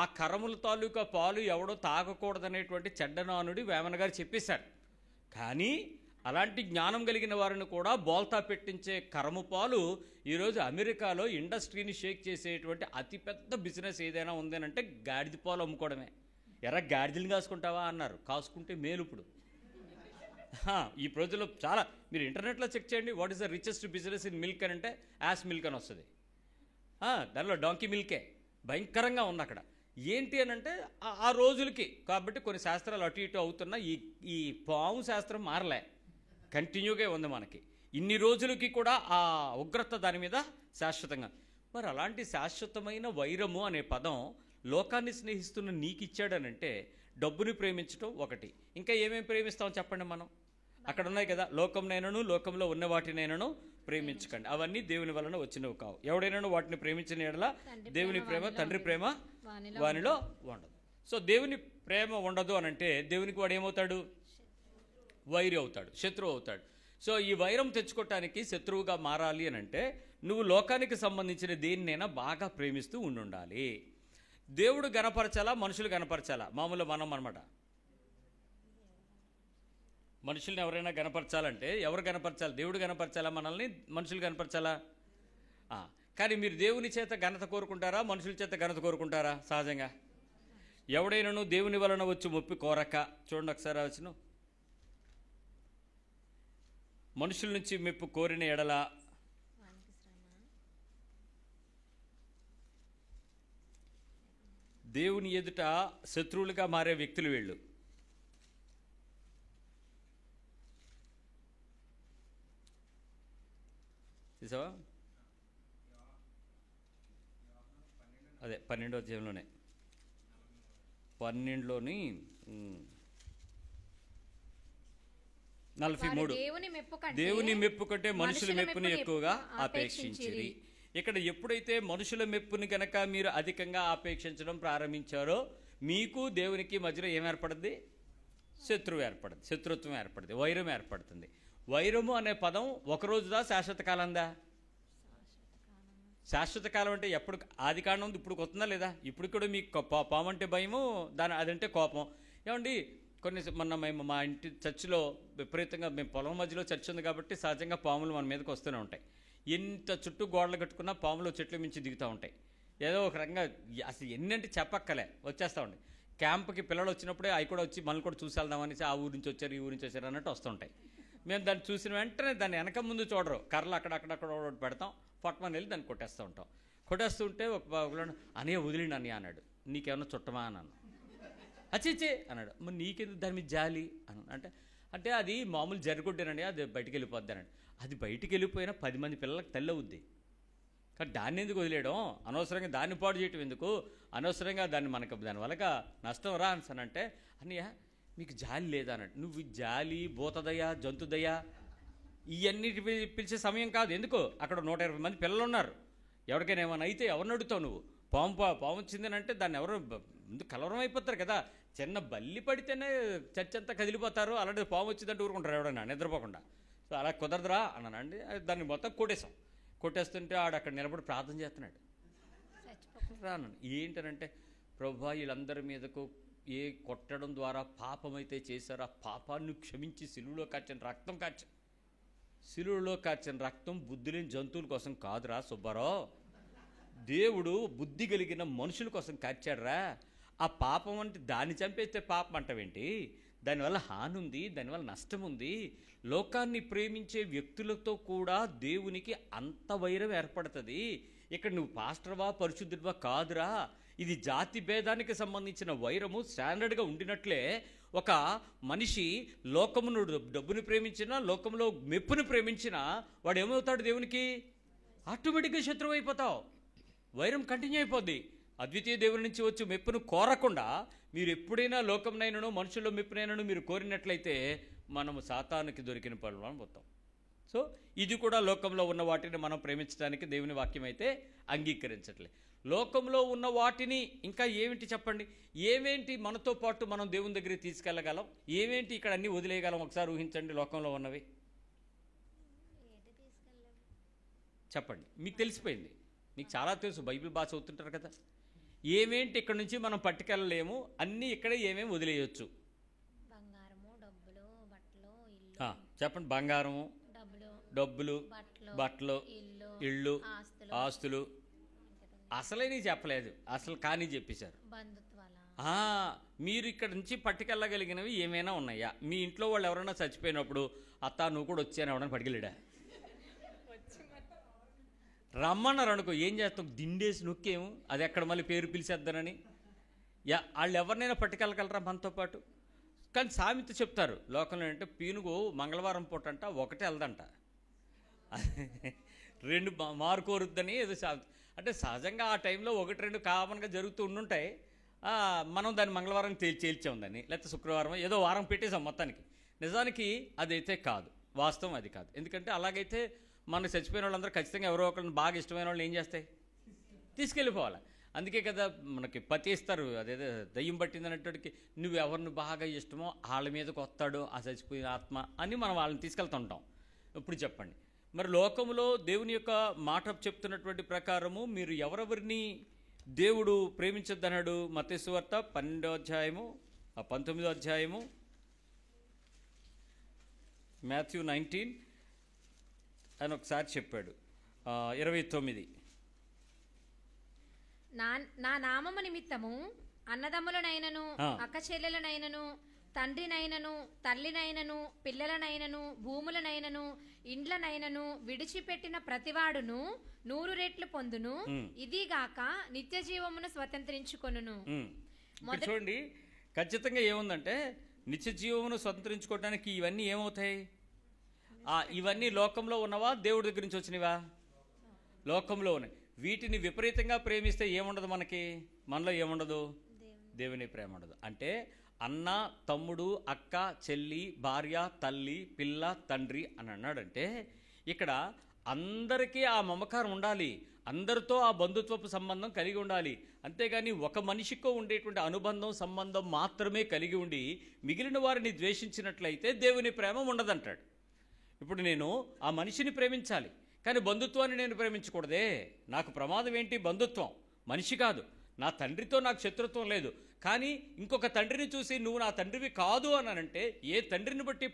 ఆ కరముల తాలూకా పాలు ఎవడో తాగకూడదనేటువంటి చెడ్డనానుడి వేమన గారు చెప్పేశారు. కానీ అలాంటి జ్ఞానం కలిగిన వారిని కూడా బోల్తా పెట్టించే కరము పాలు ఈరోజు అమెరికాలో ఇండస్ట్రీని షేక్ చేసేటువంటి అతిపెద్ద బిజినెస్ ఏదైనా ఉందేనంటే గాడిద పాలు అమ్ముకోవడమే. గాడిదలు కాసుకుంటావా అన్నారు, కాసుకుంటే మేలు. ఇప్పుడు ఈ రోజుల్లో చాలా, మీరు ఇంటర్నెట్లో చెక్ చేయండి, what is the richest business in milk అని అంటే యాస్ మిల్క్ అని వస్తుంది. దానిలో డాంకీ మిల్కే భయంకరంగా ఉంది అక్కడ. ఏంటి అని అంటే ఆ రోజులకి కాబట్టి కొన్ని శాస్త్రాలు అటు ఇటు అవుతున్నా ఈ పాము శాస్త్రం మారలే, కంటిన్యూగా ఉంది మనకి ఇన్ని రోజులకి కూడా ఆ ఉగ్రత దాని మీద శాశ్వతంగా. మరి అలాంటి శాశ్వతమైన వైరము అనే పదం లోకాన్ని స్నేహిస్తున్న నీకు ఇచ్చాడనంటే డబ్బుని ప్రేమించడం ఒకటి, ఇంకా ఏమేమి ప్రేమిస్తాం చెప్పండి. మనం అక్కడ ఉన్నాయి కదా, లోకంనైనను లోకంలో ఉన్న వాటినైనను ప్రేమించకండి, అవన్నీ దేవుని వలన వచ్చినవి కావు. ఎవడైనా వాటిని ప్రేమించిన యెడల దేవుని ప్రేమ, తండ్రి ప్రేమ వానిలో ఉండదు. సో దేవుని ప్రేమ ఉండదు అని అంటే దేవునికి వాడు ఏమవుతాడు? వైరి అవుతాడు, శత్రువు అవుతాడు. సో ఈ వైరం తెచ్చుకోవటానికి, శత్రువుగా మారాలి అని అంటే నువ్వు లోకానికి సంబంధించిన దేన్నైనా బాగా ప్రేమిస్తూ ఉండాలి. దేవుడు గణపరచాలా, మనుషులు గణపరచాలా? మామూలు మనం అనమాట. మనుషుల్ని ఎవరైనా గణపరచాలంటే ఎవరు గణపరచాలి? దేవుడు గణపరచాలా మనల్ని, మనుషులు గణపరచాలా? కానీ మీరు దేవుని చేత ఘనత కోరుకుంటారా, మనుషుల చేత ఘనత కోరుకుంటారా? సహజంగా ఎవడైనాను దేవుని వలన వచ్చి మొప్పి కోరక, చూడండి ఒకసారి వచ్చిన మనుషుల నుంచి మెప్పు కోరిన ఎడల దేవుని ఎదుట శత్రువులుగా మారే వ్యక్తులు వీళ్ళు. చూసావా? అదే 12వ అధ్యాయంలోనే 12లోని 43 దేవుని మెప్పు కంటే మనుషుల మెప్పుని ఎక్కువగా ఆపేక్షించిరి. ఇక్కడ ఎప్పుడైతే మనుషుల మెప్పుని కనుక మీరు అధికంగా ఆపేక్షించడం ప్రారంభించారో మీకు దేవునికి మధ్యలో ఏమేర్పడుద్ది? శత్రుత్వం ఏర్పడుతుంది, వైరం ఏర్పడుతుంది. వైరము అనే పదం ఒక రోజుదా శాశ్వత కాలందా? శాశ్వత కాలం అంటే ఎప్పుడు? ఆది కాండం ఉంది, ఇప్పుడు వస్తుందా లేదా? ఇప్పుడు కూడా మీకు పాము అంటే భయము, అదంటే కోపం. ఏమండి మొన్న మేము మా ఇంటి చర్చిలో విపరీతంగా, మేము పొలం మధ్యలో చర్చ్ ఉంది కాబట్టి సహజంగా పాములు మన మీదకి వస్తూనే ఉంటాయి. ఎంత చుట్టూ గోడలు కట్టుకున్నా పాములు చెట్ల మించి దిగుతూ ఉంటాయి. ఏదో ఒక రకంగా అసలు ఎన్నంటే చెప్పక్కలే వచ్చేస్తూ ఉంటాయి. క్యాంప్కి పిల్లలు వచ్చినప్పుడే అవి కూడా వచ్చి మనల్ని కూడా చూసి వెళ్దామనేసి ఆ ఊరి నుంచి వచ్చారు, ఈ ఊరి నుంచి వచ్చారు అన్నట్టు వస్తుంటాయి. మేము దాన్ని చూసిన వెంటనే దాన్ని వెనక ముందు చూడరు, కర్రలు అక్కడక్కడ పెడతాం, పట్టుమని వెళ్ళి దాన్ని కొట్టేస్తూ ఉంటాం. కొట్టేస్తుంటే ఒక అనే వదిలిండి అని అన్నాడు, నీకేమన్నా చుట్టమా అన్నాను. అచ్చిచ్చే అన్నాడు. మరి నీకెందుకు దాని మీద జాలి అని అంటే అది మామూలు జరుగుడ్డేనండి, అది బయటికి వెళ్ళిపోద్ది అన్నాడు. అది బయటికి వెళ్ళిపోయినా 10 మంది పిల్లలకు తల్లి అవుద్ది. కానీ దాన్ని ఎందుకు వదిలేయడం? అనవసరంగా దాన్ని పాడు చేయటం ఎందుకు? అనవసరంగా దానివల్ల నష్టం రా అంటే అన్నయ్య మీకు జాలి లేదా అన్నాడు. నువ్వు జాలి, భూతదయ, జంతుదయ ఇవన్నీ పిలిచే సమయం కాదు. ఎందుకు? అక్కడ 120 మంది పిల్లలు ఉన్నారు. ఎవరికైనా ఏమైనా అయితే ఎవరిని అడుగుతావు నువ్వు? పాము వచ్చిందని అంటే దాన్ని ఎవరు ముందు కలవరం అయిపోతారు కదా. చిన్న బల్లి పడితేనే చర్చ్ అంతా కదిలిపోతారు, అలాంటి పాము వచ్చిందంటే ఊరుకుంటారు ఎవడైనా నిద్రపోకుండా. సో అలా కుదరదురా అన్నానండి. దాన్ని మొత్తం కొట్టేశాం. కొట్టేస్తుంటే ఆడు అక్కడ నిలబడి ప్రార్థన చేస్తున్నాడు. రాను ఏంటనంటే, ప్రభువా వీళ్ళందరి మీదకు ఏ కొట్టడం ద్వారా పాపమైతే చేశారో ఆ పాపాన్ని క్షమించి సిలువలో కార్చిన రక్తం బుద్ధి లేని జంతువుల కోసం కాదురా సుబ్బారావు, దేవుడు బుద్ధి కలిగిన మనుషుల కోసం కార్చాడురా. ఆ పాపం అంటే దాన్ని చంపేస్తే పాపం అంటావేంటి? దానివల్ల హాని ఉంది, దానివల్ల నష్టం ఉంది. లోకాన్ని ప్రేమించే వ్యక్తులతో కూడా దేవునికి అంత వైరం ఏర్పడుతుంది. ఇక్కడ నువ్వు పాస్టర్వా పరిశుద్ధుడివా కాదురా, ఇది జాతి భేదానికి సంబంధించిన వైరము. స్టాండర్డ్గా ఉండినట్లే ఒక మనిషి లోకమును డబ్బుని ప్రేమించినా, లోకంలో మెప్పుని ప్రేమించినా వాడు ఏమవుతాడు? దేవునికి ఆటోమేటిక్గా శత్రువు అయిపోతావు. వైరం కంటిన్యూ అయిపోద్ది. అద్వితీయ దేవుని నుంచి వచ్చి మెప్పును కోరకుండా మీరు ఎప్పుడైనా లోకంనైనను మనుషుల్లో మెప్పునైనను మీరు కోరినట్లయితే మనము సాతానుకి దొరికిన పనులు పోతాం. సో ఇది కూడా లోకంలో ఉన్న వాటిని మనం ప్రేమించడానికి దేవుని వాక్యం అయితే అంగీకరించట్లే. లోకంలో ఉన్న వాటిని ఇంకా ఏమిటి చెప్పండి? ఏమేంటి మనతో పాటు మనం దేవుని దగ్గరికి తీసుకెళ్ళగలం? ఏమేంటి ఇక్కడ అన్నీ వదిలేయగలం? ఒకసారి ఊహించండి. లోకంలో ఉన్నవి చెప్పండి. మీకు తెలిసిపోయింది, మీకు చాలా తెలుసు, బైబిల్ బాగా చదువుతుంటారు కదా. ఏమేంటి ఇక్కడ నుంచి మనం పట్టుకెళ్ళలేము, అన్నీ ఇక్కడే ఏమేమి వదిలేయచ్చు? చెప్పండి. బంగారము, డబ్బులు, బట్టలు, ఇళ్ళు, ఆస్తులు. అసలే నీ చెప్పలేదు, అసలు కానీ చెప్పేశారు. మీరు ఇక్కడ నుంచి పట్టుకెళ్ళగలిగినవి ఏమైనా ఉన్నాయా? మీ ఇంట్లో వాళ్ళు ఎవరైనా చచ్చిపోయినప్పుడు అత్త నువ్వు కూడా వచ్చాను ఎవడని పట్టుకెళ్ళాడా? రమ్మన్నారు అనుకో, ఏం చేస్తాం? దిండేసి నొక్కేము, అది ఎక్కడ మళ్ళీ పేరు పిలిచేద్దానని. వాళ్ళు ఎవరినైనా పట్టుకెళ్ళగలరా మనతో పాటు? కానీ సామెత చెప్తారు లోకంలో అంటే, పీనుగు మంగళవారం పూట అంట ఒకటే వెళ్దంట, 2 మారుకోరుద్దని ఏదో అంటే సహజంగా ఆ టైంలో 1-2 కామన్గా జరుగుతూ ఉండుంటాయి. మనం దాన్ని మంగళవారం చేల్చాం దాన్ని, లేకపోతే శుక్రవారం ఏదో వారం పెట్టేసాం మొత్తానికి. నిజానికి అదైతే కాదు, వాస్తవం అది కాదు. ఎందుకంటే అలాగైతే మనకు చచ్చిపోయిన వాళ్ళందరూ ఖచ్చితంగా ఎవరో ఒకరిని బాగా ఇష్టమైన వాళ్ళు ఏం చేస్తాయి? తీసుకెళ్ళిపోవాలి. అందుకే కదా మనకి పతి ఇస్తారు, అదేదో దయ్యం పట్టిందనేటోడికి నువ్వు ఎవరిని బాగా ఇష్టమో వాళ్ళ మీదకి వస్తాడు ఆ చచ్చిపోయిన ఆత్మ అని మనం వాళ్ళని తీసుకెళ్తుంటాం. ఇప్పుడు చెప్పండి, మరి లోకంలో దేవుని యొక్క మాట చెప్తున్నటువంటి ప్రకారము మీరు ఎవరెవరిని దేవుడు ప్రేమించొద్దన్నాడు? మత్తయి సువార్త 12వ అధ్యాయము 19వ అధ్యాయము, మాథ్యూ 19 అని ఒకసారి చెప్పాడు. 29 నా నామము నిమిత్తము అన్నదమ్ములనైనను అక్క చెల్లెలనైనను తండ్రినైనను తల్లినైనను పిల్లలనైనను భూములనైనను ఇండ్లనైనను విడిచిపెట్టిన ప్రతివాడును 100 రెట్లు పొందును. ఇదిగాక నిత్య జీవమును స్వతంత్రించుకొనును. ఇక్కడ చూడండి, ఖచ్చితంగా ఏముందంటే నిత్య జీవమును స్వతంత్రించుకోవడానికి ఇవన్నీ ఏమవుతాయి? ఇవన్నీ లోకంలో ఉన్నవా, దేవుడి దగ్గర నుంచి వచ్చినవా? లోకంలో ఉన్నాయి. వీటిని విపరీతంగా ప్రేమిస్తే ఏముండదు, మనలో ఏముండదు? దేవుని ప్రేమ ఉండదు. అంటే అన్న, తమ్ముడు, అక్క, చెల్లి, భార్య, తల్లి, పిల్ల, తండ్రి అని అన్నాడంటే ఇక్కడ అందరికీ ఆ మమకారం ఉండాలి, అందరితో ఆ బంధుత్వపు సంబంధం కలిగి ఉండాలి. అంతేగాని ఒక మనిషికో ఉండేటువంటి అనుబంధం సంబంధం మాత్రమే కలిగి ఉండి మిగిలిన వారిని ద్వేషించినట్లయితే దేవుని ప్రేమ ఉండదంటాడు. ఇప్పుడు నేను ఆ మనిషిని ప్రేమించాలి, కానీ బంధుత్వాన్ని నేను ప్రేమించకూడదే. నాకు ప్రమాదం ఏంటి? బంధుత్వం. మనిషి కాదు. నా తండ్రితో నాకు శత్రుత్వం లేదు, కానీ ఇంకొక తండ్రిని చూసి నువ్వు నా తండ్రివి కాదు అని అంటే, ఏ తండ్రిని బట్టి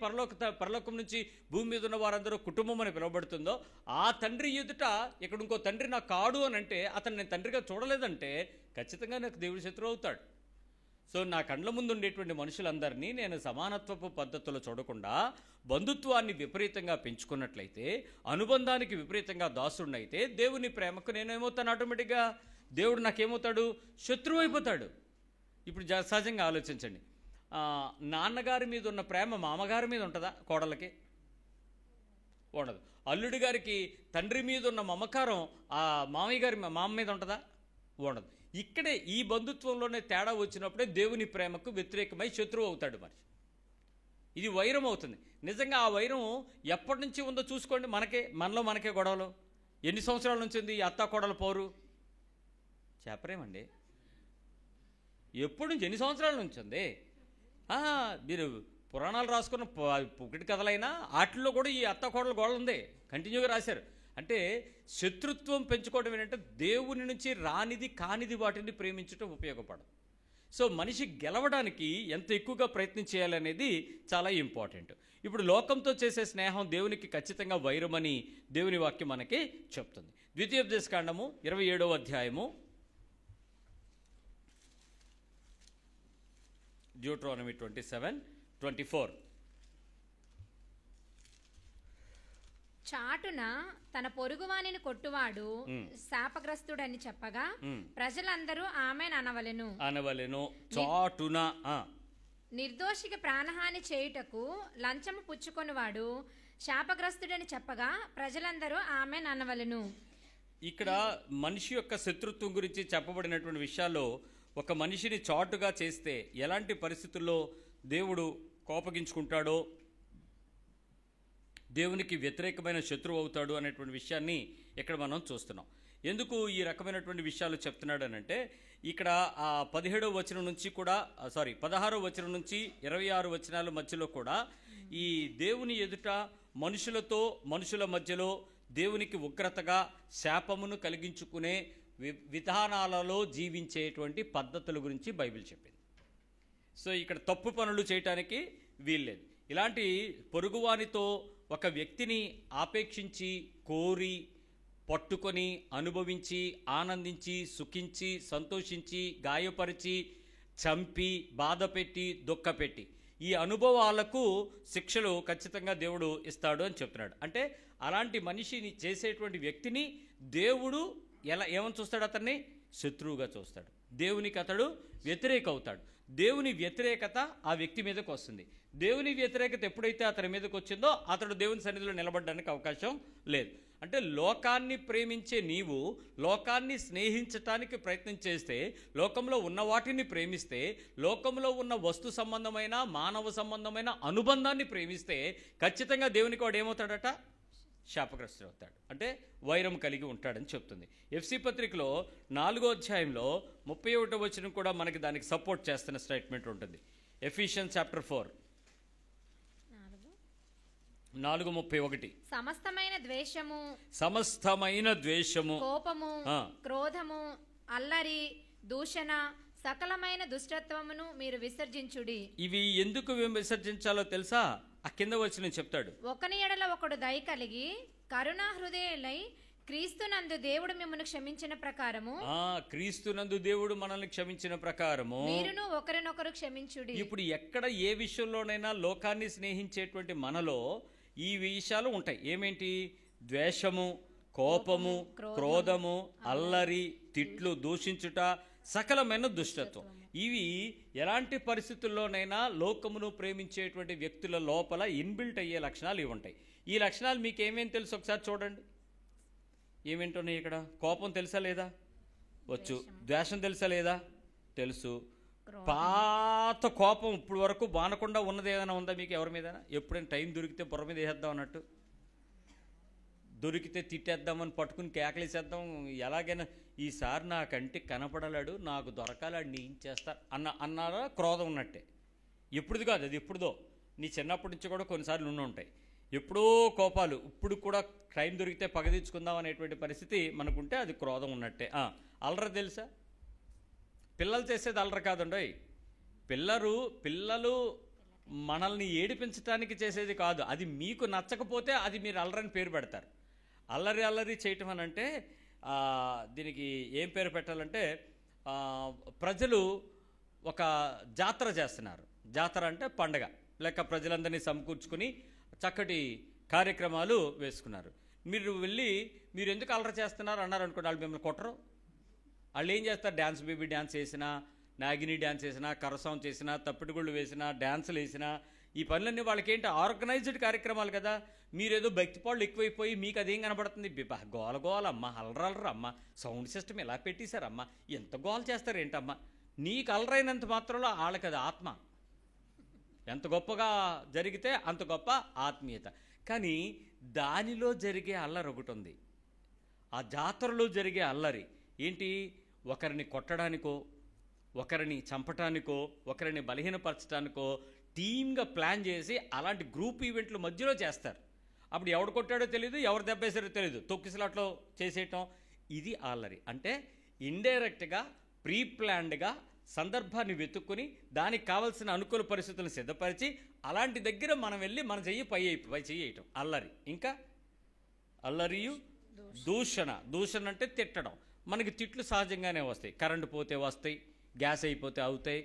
పరలోకం నుంచి భూమి మీద ఉన్న వారందరూ కుటుంబం అని పిలువబడుతుందో ఆ తండ్రి ఎదుట ఇక్కడ ఇంకో తండ్రి నాకు కాడు అని అంటే, అతను నేను తండ్రిగా చూడలేదంటే ఖచ్చితంగా నాకు దేవుడి శత్రువు అవుతాడు. సో నా కండ్ల ముందు ఉండేటువంటి మనుషులందరినీ నేను సమానత్వపు పద్ధతిలో చూడకుండా బంధుత్వాన్ని విపరీతంగా పెంచుకున్నట్లయితే, అనుబంధానికి విపరీతంగా దాసుడినైతే దేవుని ప్రేమకు నేను ఏమవుతాను? ఆటోమేటిక్గా దేవుడు నాకేమవుతాడు? శత్రువు అయిపోతాడు. ఇప్పుడు సహజంగా ఆలోచించండి, నాన్నగారి మీద ఉన్న ప్రేమ మామగారి మీద ఉంటుందా? కోడలకి ఉండదు. అల్లుడి గారికి తండ్రి మీద ఉన్న మమకారం ఆ మామయ్య గారి మామ మీద ఉంటుందా? ఉండదు. ఇక్కడే ఈ బంధుత్వంలోనే తేడా వచ్చినప్పుడే దేవుని ప్రేమకు వ్యతిరేకమై శత్రువు అవుతాడు మనిషి. ఇది వైరం అవుతుంది. నిజంగా ఆ వైరం ఎప్పటి నుంచి ఉందో చూసుకోండి. మనలో మనకే గొడవలు ఎన్ని సంవత్సరాల నుంచి ఉంది? ఈ అత్త కోడల పోరు చెప్పరేమండి. ఎప్పటి నుంచి, ఎన్ని సంవత్సరాల నుంచి ఉంది? మీరు పురాణాలు రాసుకున్న పుకిటి కథలైనా వాటిల్లో కూడా ఈ అత్త కోడల గొడవ ఉంది, కంటిన్యూగా రాశారు. అంటే శత్రుత్వం పెంచుకోవడం ఏంటంటే దేవుని నుంచి రానిది కానిది వాటిని ప్రేమించడం ఉపయోగపడదు. సో మనిషి గెలవడానికి ఎంత ఎక్కువగా ప్రయత్నం చేయాలనేది చాలా ఇంపార్టెంట్. ఇప్పుడు లోకంతో చేసే స్నేహం దేవునికి ఖచ్చితంగా వైరమని దేవుని వాక్యం మనకి చెప్తుంది. ద్వితీయోపదేశకాండము 27వ అధ్యాయము, డ్యూట్రానమీ 27:24. చాటున తన పొరుగువానిని కొట్టువాడు శాపగ్రస్తుడని చెప్పగా ప్రజలందరూ ఆమెను అనవలెను. చాటున నిర్దోషికి ప్రాణహాని చేయుటకు లంచము పుచ్చుకొనివాడు శాపగ్రస్తుడని చెప్పగా ప్రజలందరూ ఆమెను అనవలెను. ఇక్కడ మనిషి యొక్క శత్రుత్వం గురించి చెప్పబడినటువంటి విషయాల్లో ఒక మనిషిని చాటుగా చేస్తే ఎలాంటి పరిస్థితుల్లో దేవుడు కోపగించుకుంటాడో, దేవునికి వ్యతిరేకమైన శత్రువు అవుతాడు అనేటువంటి విషయాన్ని ఇక్కడ మనం చూస్తున్నాం. ఎందుకు ఈ రకమైనటువంటి విషయాలు చెప్తున్నాడు అనంటే, ఇక్కడ ఆ 17వ వచనం నుంచి కూడా 16వ వచనం నుంచి 26 వచనాల మధ్యలో కూడా ఈ దేవుని ఎదుట మనుషుల మధ్యలో దేవునికి ఉగ్రతగా శాపమును కలిగించుకునే విధానాలలో జీవించేటువంటి పద్ధతుల గురించి బైబిల్ చెప్పింది. సో ఇక్కడ తప్పు పనులు చేయటానికి వీల్లేదు. ఇలాంటి పొరుగువానితో ఒక వ్యక్తిని ఆపేక్షించి, కోరి, పట్టుకొని, అనుభవించి, ఆనందించి, సుఖించి, సంతోషించి, గాయపరిచి, చంపి, బాధపెట్టి, దుఃఖపెట్టి ఈ అనుభవాలకు శిక్షలు ఖచ్చితంగా దేవుడు ఇస్తాడు అని చెప్తున్నాడు. అంటే అలాంటి మనిషిని చేసేటువంటి వ్యక్తిని దేవుడు ఏమని చూస్తాడు? అతన్ని శత్రువుగా చూస్తాడు. దేవునికి అతడు వ్యతిరేక అవుతాడు. దేవుని వ్యతిరేకత ఆ వ్యక్తి మీదకి వస్తుంది. దేవుని వ్యతిరేకత ఎప్పుడైతే అతని మీదకి వచ్చిందో అతడు దేవుని సన్నిధిలో నిలబడడానికి అవకాశం లేదు. అంటే లోకాన్ని ప్రేమించే నీవు లోకాన్ని స్నేహించటానికి ప్రయత్నం చేస్తే, లోకంలో ఉన్న వాటిని ప్రేమిస్తే, లోకంలో ఉన్న వస్తు సంబంధమైన మానవ సంబంధమైన అనుబంధాన్ని ప్రేమిస్తే ఖచ్చితంగా దేవునికి వాడు ఏమవుతాడట? శాపగ్రస్తుడు అవుతాడు. అంటే వైరం కలిగి ఉంటాడని చెప్తుంది. ఎఫ్సి పత్రికలో 4వ అధ్యాయంలో 31వ వచనం కూడా మనకి దానికి సపోర్ట్ చేస్తున్న స్టేట్మెంట్ ఉంటుంది. Ephesians chapter 4 4:31. సమస్తమైన ద్వేషము, కోపము, క్రోధము, అల్లరి, దూషణ, సకలమైన దుష్టత్వమును మీరు విసర్జించుడి. ఇవి ఎందుకు విసర్జించాలో తెలుసా? ఆ కింద వచ్చి నేను చెప్తాడు. ఒకని ఎడల ఒకడు దయ కలిగి కరుణా హృదయులై క్రీస్తునందు దేవుడు మిమ్మల్ని క్షమించిన ప్రకారము క్రీస్తునందు దేవుడు మనల్ని క్షమించిన ప్రకారము మీరును ఒకరినొకరు క్షమించుడి. ఇప్పుడు ఎక్కడ ఏ విషయంలోనైనా లోకాన్ని స్నేహించేటువంటి మనలో ఈ విషయాలు ఉంటాయి. ఏమేంటి? ద్వేషము, కోపము, క్రోధము, అల్లరి, తిట్లు, దూషించుట, సకలమైన దుష్టత్వం. ఇవి ఎలాంటి పరిస్థితుల్లోనైనా లోకమును ప్రేమించేటువంటి వ్యక్తుల లోపల ఇన్బిల్ట్ అయ్యే లక్షణాలు ఇవి ఉంటాయి. ఈ లక్షణాలు మీకు ఏమేమి తెలుసు ఒకసారి చూడండి. ఏమేంటున్నాయి ఇక్కడ? కోపం తెలుసా లేదా? వచ్చు. ద్వేషం తెలుసా లేదా? తెలుసు. పాత కోపం ఇప్పుడు వరకు బానకుండా ఉన్నది ఏదైనా ఉందా మీకు ఎవరి మీద? ఎప్పుడైనా టైం దొరికితే బుర్ర మీద వేసేద్దాం అన్నట్టు, దొరికితే తిట్టేద్దామని పట్టుకుని కేకలేసేద్దాం, ఎలాగైనా ఈసారి నా కంటికి కనపడలాడు, నాకు దొరకాలాడు, నీ ఏం చేస్తా అన్నారా? క్రోధం ఉన్నట్టే. ఎప్పుడుది కాదు అది, ఎప్పుడుదో. నీ చిన్నప్పటి నుంచి కూడా కొన్నిసార్లు ఉండి ఉంటాయి. ఎప్పుడో కోపాలు, ఇప్పుడు కూడా టైం దొరికితే పగదీర్చుకుందాం అనేటువంటి పరిస్థితి మనకుంటే అది క్రోధం ఉన్నట్టే. అల్లరి తెలుసా? పిల్లలు చేసేది అల్లరి కాదండి. పిల్లలు మనల్ని ఏడిపించడానికి చేసేది కాదు. అది మీకు నచ్చకపోతే అది మీరు అల్లరని పేరు పెడతారు. అల్లరి చేయటం అని అంటే దీనికి ఏం పేరు పెట్టాలంటే, ప్రజలు ఒక జాతర చేస్తున్నారు. జాతర అంటే పండగ లేక ప్రజలందరినీ సమకూర్చుకుని చక్కటి కార్యక్రమాలు వేసుకున్నారు. మీరు వెళ్ళి మీరు ఎందుకు అల్లరి చేస్తున్నారు అన్నారు అనుకోండి, వాళ్ళు మిమ్మల్ని కొట్టరు. వాళ్ళు ఏం చేస్తారు? డ్యాన్స్, బేబీ డ్యాన్స్ వేసినా, నాగిని డ్యాన్స్ వేసినా, కరసం చేసినా, తప్పిటిగుళ్ళు వేసినా, డ్యాన్సులు వేసినా, ఈ పనులన్నీ వాళ్ళకి ఏంటి? ఆర్గనైజ్డ్ కార్యక్రమాలు కదా. మీరేదో భక్తిపాళ్ళు ఎక్కువైపోయి మీకు అదేం కనబడుతుంది? గోల అల్లరమ్మా, సౌండ్ సిస్టమ్ ఎలా పెట్టేశారమ్మా, ఎంత గోల చేస్తారు ఏంటమ్మా? నీకు అల్లరైనంత మాత్రంలో వాళ్ళకి అది ఆత్మ. ఎంత గొప్పగా జరిగితే అంత గొప్ప ఆత్మీయత. కానీ దానిలో జరిగే అల్లరి ఒకటి ఉంది. ఆ జాతరలో జరిగే అల్లరి ఏంటి? ఒకరిని కొట్టడానికో, ఒకరిని చంపటానికో, ఒకరిని బలహీనపరచడానికో టీమ్గా ప్లాన్ చేసి అలాంటి గ్రూప్ ఈవెంట్లు మధ్యలో చేస్తారు. అప్పుడు ఎవడు కొట్టాడో తెలియదు, ఎవరు దెబ్బేసారో తెలియదు, తొక్కిసలాట్లో చేసేయటం. ఇది అల్లరి. అంటే ఇండైరెక్ట్గా ప్రీ ప్లాన్డ్గా సందర్భాన్ని వెతుక్కుని దానికి కావాల్సిన అనుకూల పరిస్థితులను సిద్ధపరిచి అలాంటి దగ్గర మనం వెళ్ళి మన చెయ్యి పై చెయ్యటం అల్లరి. ఇంకా అల్లరియు దూషణ అంటే తిట్టడం. మనకి తిట్లు సహజంగానే వస్తాయి. కరెంటు పోతే వస్తాయి, గ్యాస్ అయిపోతే అవుతాయి,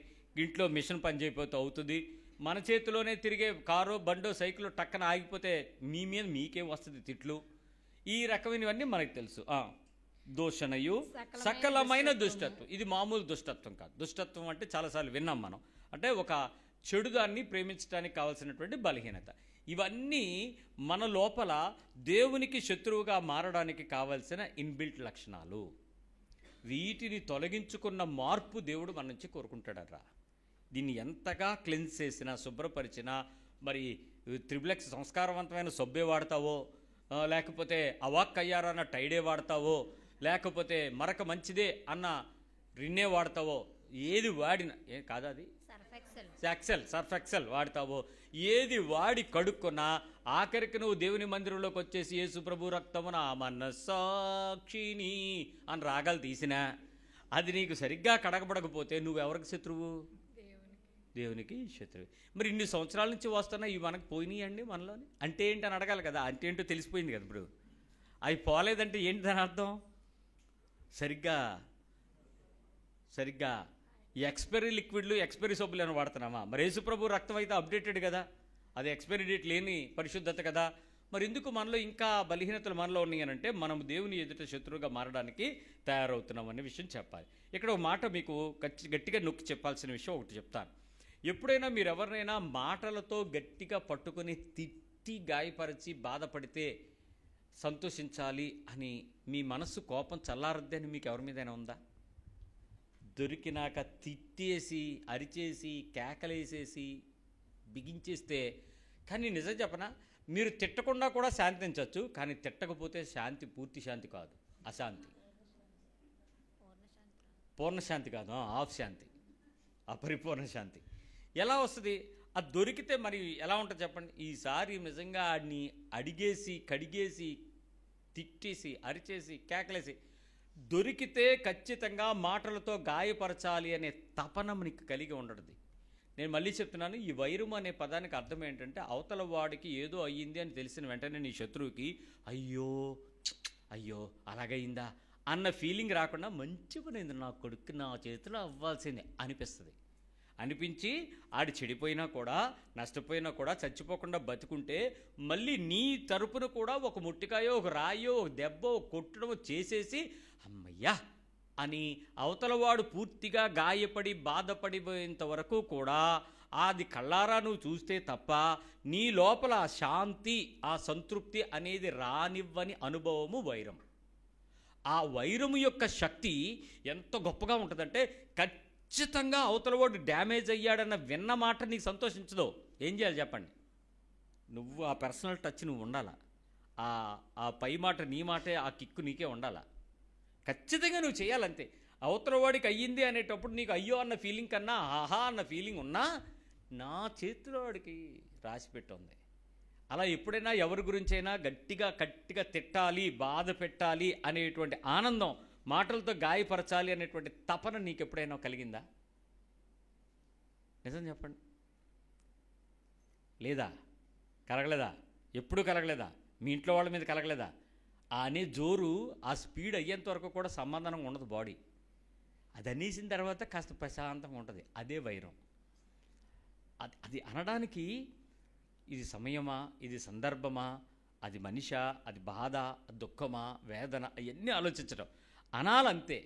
ఇంట్లో మిషన్ పని చేయకపోతే అవుతుంది, మన చేతిలోనే తిరిగే కారో బండో సైకిల్ టక్కన ఆగిపోతే మీ మీద మీకేం వస్తుంది తిట్లు. ఈ రకమైనవన్నీ మనకు తెలుసు. దూషణయు సకలమైన దుష్టత్వం. ఇది మామూలు దుష్టత్వం కాదు. దుష్టత్వం అంటే చాలాసార్లు విన్నాం మనం. అంటే ఒక చెడుదాన్ని ప్రేమించడానికి కావాల్సినటువంటి బలహీనత. ఇవన్నీ మన లోపల దేవునికి శత్రువుగా మారడానికి కావలసిన ఇన్బిల్ట్ లక్షణాలు. వీటిని తొలగించుకున్న మార్పు దేవుడు మన నుంచి కోరుకుంటాడరా. దీన్ని ఎంతగా క్లెన్స్ చేసినా, శుభ్రపరిచినా, మరి త్రిబులెక్స్ సంస్కారవంతమైన సబ్బే వాడతావో, లేకపోతే అవాక్ అయ్యారా అన్న టైడే వాడతావో, లేకపోతే మరక మంచిదే అన్న రిన్నే వాడతావో, ఏది వాడినా కాదా అది సర్ఫ్ ఎక్సెల్ వాడతావో, ఏది వాడి కడుక్కున్నా ఆఖరికి నువ్వు దేవుని మందిరంలోకి వచ్చేసి యేసు ప్రభు రక్తమున మనస్సాక్షిని అని రాగాలు తీసినా అది నీకు సరిగ్గా కడగబడకపోతే నువ్వెవరికి శత్రువు? దేవునికి శత్రువు. మరి ఇన్ని సంవత్సరాల నుంచి వస్తున్నా ఇవి మనకు పోయినాయండి మనలోని అంటే ఏంటి అని అడగాలి కదా. అంటే ఏంటో తెలిసిపోయింది కదా. ఇప్పుడు అవి పోలేదంటే ఏంటి దాని అర్థం? సరిగ్గా ఎక్స్పైరీ లిక్విడ్లు, ఎక్స్పైరీ సబ్బులు అని వాడుతున్నామా? మరి యేసుప్రభు రక్తం అయితే అప్డేటెడ్ కదా, అది ఎక్స్పైరీ డేట్ లేని పరిశుద్ధత కదా. మరి ఎందుకు మనలో ఇంకా బలహీనతలు మనలో ఉన్నాయనంటే మనం దేవుని ఎదుట శత్రువుగా మారడానికి తయారవుతున్నాం అనే విషయం చెప్పాలి. ఇక్కడ ఒక మాట మీకు గట్టిగా నొక్కి చెప్పాల్సిన విషయం ఒకటి చెప్తాను. ఎప్పుడైనా మీరు ఎవరినైనా మాటలతో గట్టిగా పట్టుకుని తిట్టి గాయపరిచి బాధపడితే సంతోషించాలి అని మీ మనస్సు కోపం చల్లారద్ది అని మీకు ఎవరి మీదైనా ఉందా? దొరికినాక తిట్టేసి, అరిచేసి, కేకలేసేసి, బిగించేస్తే. కానీ నిజం చెప్పనా, మీరు తిట్టకుండా కూడా శాంతించవచ్చు. కానీ తిట్టకపోతే శాంతి పూర్తి శాంతి కాదు, అశాంతి. పూర్ణశాంతి కాదు, హాఫ్ శాంతి, అపరిపూర్ణ శాంతి. ఎలా వస్తుంది? అది దొరికితే మరి ఎలా ఉంటుంది చెప్పండి. ఈసారి నిజంగా ఆడిని అడిగేసి, కడిగేసి, తిట్టేసి, అరిచేసి, కేకలేసి దొరికితే ఖచ్చితంగా మాటలతో గాయపరచాలి అనే తపన నీకు కలిగి ఉండదు. నేను మళ్ళీ చెప్తున్నాను, ఈ వైరం అనే పదానికి అర్థం ఏంటంటే అవతల వాడికి ఏదో అయ్యింది అని తెలిసిన వెంటనే నీ శత్రువుకి అయ్యో అయ్యో అలాగయిందా అన్న ఫీలింగ్ రాకుండా మంచి పని అయింది, నా కొడుకు నా చేతిలో అవ్వాల్సిందే అనిపిస్తుంది. అనిపించి ఆడు చెడిపోయినా కూడా నష్టపోయినా కూడా చచ్చిపోకుండా బతుకుంటే మళ్ళీ నీ తరపున కూడా ఒక ముట్టికాయో ఒక రాయో ఒక దెబ్బో ఒక కొట్టడమో చేసేసి అమ్మయ్యా అని అవతలవాడు పూర్తిగా గాయపడి బాధపడిపోయేంత వరకు కూడా అది కళ్ళారా నువ్వు చూస్తే తప్ప నీ లోపల ఆ శాంతి ఆ సంతృప్తి అనేది రానివ్వని అనుభవము వైరం. ఆ వైరము యొక్క శక్తి ఎంత గొప్పగా ఉంటుందంటే ఖచ్చితంగా అవతలవాడు డ్యామేజ్ అయ్యాడన్న విన్న మాట నీకు సంతోషించదో. ఏం చేయాలి చెప్పండి? నువ్వు ఆ పర్సనల్ టచ్ నువ్వు ఉండాలా, ఆ పై మాట నీ మాటే, ఆ కిక్కు నీకే ఉండాలా. ఖచ్చితంగా నువ్వు చేయాలంతే. అవతల వాడికి అయ్యింది అనేటప్పుడు నీకు అయ్యో అన్న ఫీలింగ్ కన్నా ఆహా అన్న ఫీలింగ్ ఉన్నా నా చేతిలో వాడికి రాసి పెట్టుంది. అలా ఎప్పుడైనా ఎవరి గురించైనా గట్టిగా తిట్టాలి, బాధ పెట్టాలి అనేటువంటి ఆనందం, మాటలతో గాయపరచాలి అనేటువంటి తపన నీకు ఎప్పుడైనా కలిగిందా? నిజం చెప్పండి. లేదా? కలగలేదా? ఎప్పుడు కలగలేదా? మీ ఇంట్లో వాళ్ళ మీద కలగలేదా? అనే జోరు ఆ స్పీడ్ అయ్యేంత వరకు కూడా సమాధానం ఉండదు బాడీ. అది అనేసిన తర్వాత కాస్త ప్రశాంతంగా ఉంటుంది. అదే వైరం. అది అనడానికి ఇది సమయమా, ఇది సందర్భమా, అది మనిషా, అది బాధ, దుఃఖమా, వేదన, అవన్నీ ఆలోచించడం. అనాలంతే,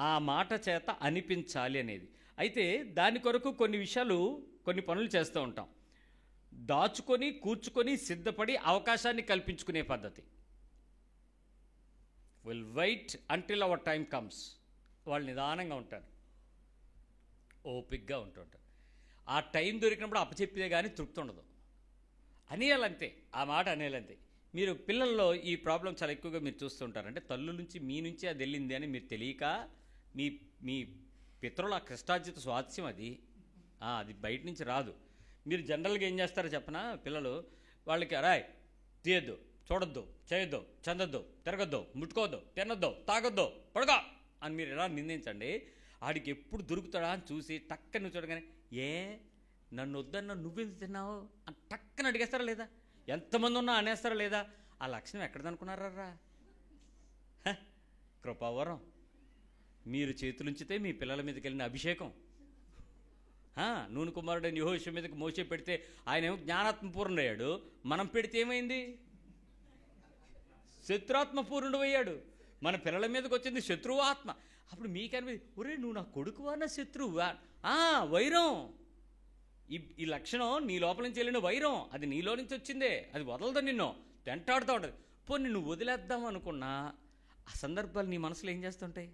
ఆ మాట చేత అనిపించాలి అనేది. అయితే దాని కొరకు కొన్ని విషయాలు కొన్ని పనులు చేస్తూ ఉంటాం. దాచుకొని కూర్చుకొని సిద్ధపడి అవకాశాన్ని కల్పించుకునే పద్ధతి. Will wait until our time comes. వాళ్ళు నిదానంగా ఉంటారు, ఓపిక్గా ఉంటుంటారు. ఆ టైం దొరికినప్పుడు అప్పచెప్పితే కానీ తృప్తి ఉండదు. అనేయాలంతే, ఆ మాట అనేయాలంతే. మీరు పిల్లల్లో ఈ ప్రాబ్లం చాలా ఎక్కువగా మీరు చూస్తుంటారు. అంటే తల్లు నుంచి మీ నుంచి అది వెళ్ళింది అని మీరు తెలియక మీ పితరుల కష్టార్జిత స్వాస్థ్యం అది బయట నుంచి రాదు. మీరు జనరల్గా ఏం చేస్తారో చెప్పనా, పిల్లలు వాళ్ళకి రాయ్ తీయొద్దు, చూడొద్దు, చేయొద్దు, చెందొద్దు, తిరగొద్దు, ముట్టుకోవద్దు, తినొద్దు, తాగొద్దు, పడుకో అని మీరు ఎలా నిందించండి. ఆడికి ఎప్పుడు దొరుకుతాడా అని చూసి టక్కని చూడగానే నన్ను వద్దన్న నువ్వెందుకు తిన్నావు అని టక్కని అడిగేస్తారా లేదా? ఎంతమంది ఉన్నా అనేస్తారా లేదా? ఆ లక్షణం ఎక్కడదనుకున్నారా? కృపావరం. మీరు చేతులుంచితే మీ పిల్లల మీదకి వెళ్ళిన అభిషేకం. నూనె కుమారుడైన యెహోషువ మీదకి మోసే పెడితే ఆయన ఏమో జ్ఞానాత్మపూర్ణుడు అయ్యాడు. మనం పెడితే ఏమైంది? శత్రుఆత్మపూర్ణుడు అయ్యాడు. మన పిల్లల మీదకి వచ్చింది శత్రువు ఆత్మ. అప్పుడు మీకనిపి ఒరే నువ్వు నా కొడుకువా నా శత్రువా? వైరం. ఈ లక్షణం నీ లోపల నుంచి వెళ్ళిన వైరం, అది నీలో నుంచి వచ్చిందే, అది వదలదు, నిన్ను వెంటాడుతూ ఉంటుంది. పోనీ నువ్వు వదిలేద్దాం అనుకున్నా ఆ సందర్భాలు నీ మనసులో ఏం చేస్తుంటాయి?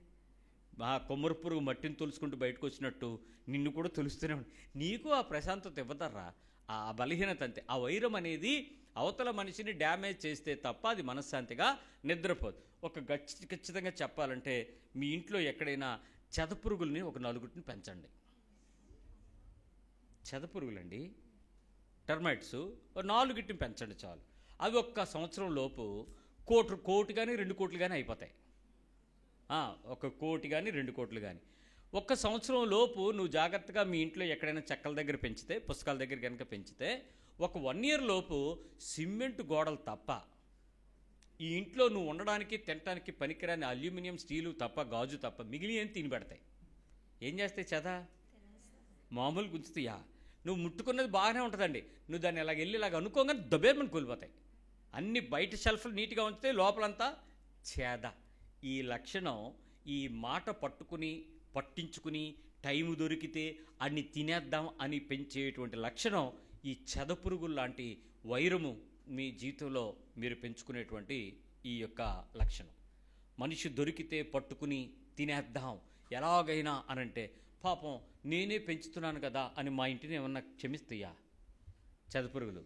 కొమ్మరి పురుగు మట్టిని తొలుసుకుంటూ బయటకు వచ్చినట్టు నిన్ను కూడా తొలుస్తూనే ఉంటుంది. నీకు ఆ ప్రశాంతత ఇవ్వదర్రా, ఆ బలహీనత అంతే. ఆ వైరం అనేది అవతల మనిషిని డ్యామేజ్ చేస్తే తప్ప అది మనశ్శాంతిగా నిద్రపోదు. ఖచ్చితంగా చెప్పాలంటే మీ ఇంట్లో ఎక్కడైనా చెదపురుగుల్ని ఒక 4 పెంచండి. చెదపురుగులండి, టర్మైట్స్ 4 పెంచండి చాలు. అవి 1 సంవత్సరం లోపు కోటి కానీ 2 కోట్లు కానీ అయిపోతాయి. 1 కోటి కానీ 2 కోట్లు కానీ 1 సంవత్సరం లోపు నువ్వు జాగ్రత్తగా మీ ఇంట్లో ఎక్కడైనా చెక్కల దగ్గర పెంచితే, పుస్తకాల దగ్గర కనుక పెంచితే 1 ఇయర్ లోపు సిమెంట్ గోడలు తప్ప ఈ ఇంట్లో నువ్వు ఉండడానికి తినడానికి పనికిరాని అల్యూమినియం స్టీలు తప్ప, గాజు తప్ప మిగిలి ఏం తిని పెడతాయి. ఏం చేస్తాయి? చెద మామూలు గుంచుతాయా? నువ్వు ముట్టుకున్నది బాగానే ఉంటుందండి, నువ్వు దాన్ని ఇలాగ వెళ్ళి ఇలాగ అనుకోగానే దబేర్మని కూలిపోతాయి. అన్ని బయట షెల్ఫ్లు నీట్గా ఉంచితే లోపలంతా చేద. ఈ లక్షణం, ఈ మాట పట్టించుకుని టైము దొరికితే అన్ని తినేద్దాం అని పెంచేటువంటి లక్షణం ఈ చెదపురుగులు లాంటి వైరము మీ జీవితంలో మీరు పెంచుకునేటువంటి ఈ యొక్క లక్షణం. మనిషి దొరికితే పట్టుకుని తినేద్దాం ఎలాగైనా అనంటే, పాపం నేనే పెంచుతున్నాను కదా అని మా ఇంటిని ఏమన్నా క్షమిస్తాయా? చెదపురుగులు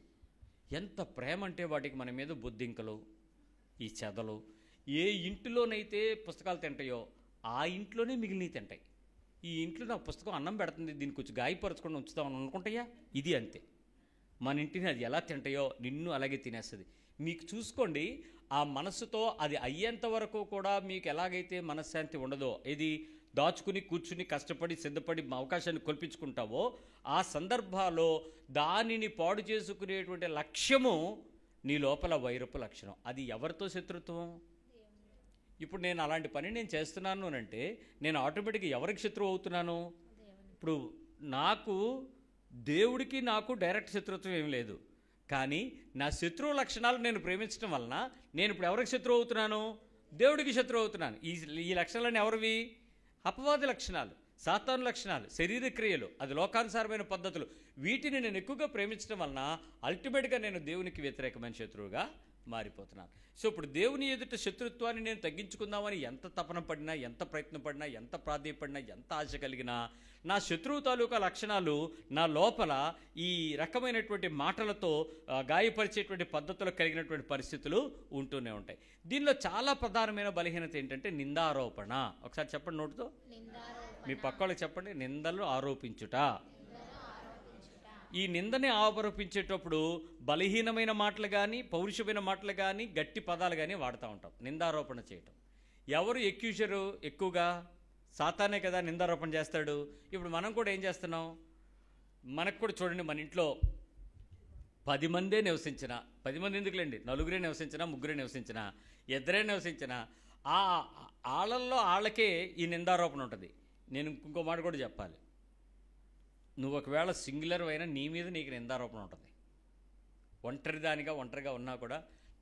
ఎంత ప్రేమ అంటే వాటికి మన మీద బొద్దింకలు, ఈ చెదలు. ఏ ఇంటిలోనైతే పుస్తకాలు తింటాయో ఆ ఇంట్లోనే మిగిలినవి తింటాయి. ఈ ఇంట్లో నాకు పుస్తకం అన్నం పెడుతుంది, దీన్ని కొంచెం గాయపరచుకొని ఉంచుతామని అనుకుంటాయా? ఇది అంతే. మన ఇంటిని అది ఎలా తింటాయో నిన్ను అలాగే తినేస్తుంది. మీకు చూసుకోండి, ఆ మనస్సుతో అది అయ్యేంత వరకు కూడా మీకు ఎలాగైతే మనశ్శాంతి ఉండదో, ఇది దాచుకుని కూర్చుని కష్టపడి సిద్ధపడి అవకాశాన్ని కల్పించుకుంటావో, ఆ సందర్భాల్లో దానిని పాడు చేసుకునేటువంటి లక్ష్యము నీ లోపల వైరపు లక్షణం. అది ఎవరితో శత్రుత్వం? ఇప్పుడు నేను అలాంటి పని నేను చేస్తున్నాను అని అంటే నేను ఆటోమేటిక్గా ఎవరికి శత్రువు అవుతున్నాను? ఇప్పుడు నాకు దేవుడికి నాకు డైరెక్ట్ శత్రుత్వం ఏం లేదు, కానీ నా శత్రువు లక్షణాలు నేను ప్రేమించడం వలన నేను ఇప్పుడు ఎవరికి శత్రువు అవుతున్నాను? దేవుడికి శత్రువు అవుతున్నాను. ఈ లక్షణాలన్నీ ఎవరివి? అపవాది లక్షణాలు, సాతాను లక్షణాలు, శరీర క్రియలు, అది లోకానుసారమైన పద్ధతులు. వీటిని నేను ఎక్కువగా ప్రేమించడం వలన అల్టిమేట్గా నేను దేవునికి వ్యతిరేకమైన శత్రువుగా మారిపోతున్నాను. సో ఇప్పుడు దేవుని ఎదుట శత్రుత్వాన్ని నేను తగ్గించుకుందామని ఎంత తపన పడినా, ఎంత ప్రయత్నం పడినా, ఎంత ప్రాధేయపడినా, ఎంత ఆశ కలిగినా, నా శత్రువు తాలూకా లక్షణాలు నా లోపల ఈ రకమైనటువంటి మాటలతో గాయపరిచేటువంటి పద్ధతులు కలిగినటువంటి పరిస్థితులు ఉంటూనే ఉంటాయి. దీనిలో చాలా ప్రధానమైన బలహీనత ఏంటంటే నిందారోపణ. ఒకసారి చెప్పండి నోటితో, మీ పక్కవాళ్ళకి చెప్పండి, నిందలు ఆరోపించుట. ఈ నిందని ఆరోపించేటప్పుడు బలహీనమైన మాటలు కానీ, పౌరుషమైన మాటలు కానీ, గట్టి పదాలు కానీ వాడుతూ ఉంటాం నిందారోపణ చేయటం. ఎవరు ఎక్యూజరు ఎక్కువగా? సాతానే కదా నిందారోపణ చేస్తాడు. ఇప్పుడు మనం కూడా ఏం చేస్తున్నాం? మనకు కూడా చూడండి, మన ఇంట్లో 10 మందే నివసించిన, 10 మంది ఎందుకులేండి, 4 నివసించినా, 3 నివసించినా, 2 నివసించినా, ఆళ్ళల్లో ఆళ్ళకే ఈ నిందారోపణ ఉంటుంది. నేను ఇంకో మాట కూడా చెప్పాలి, నువ్వు ఒకవేళ సింగులర్ అయినా నీ మీద నీకు నిందారోపణ ఉంటుంది. ఒంటరిగా ఉన్నా కూడా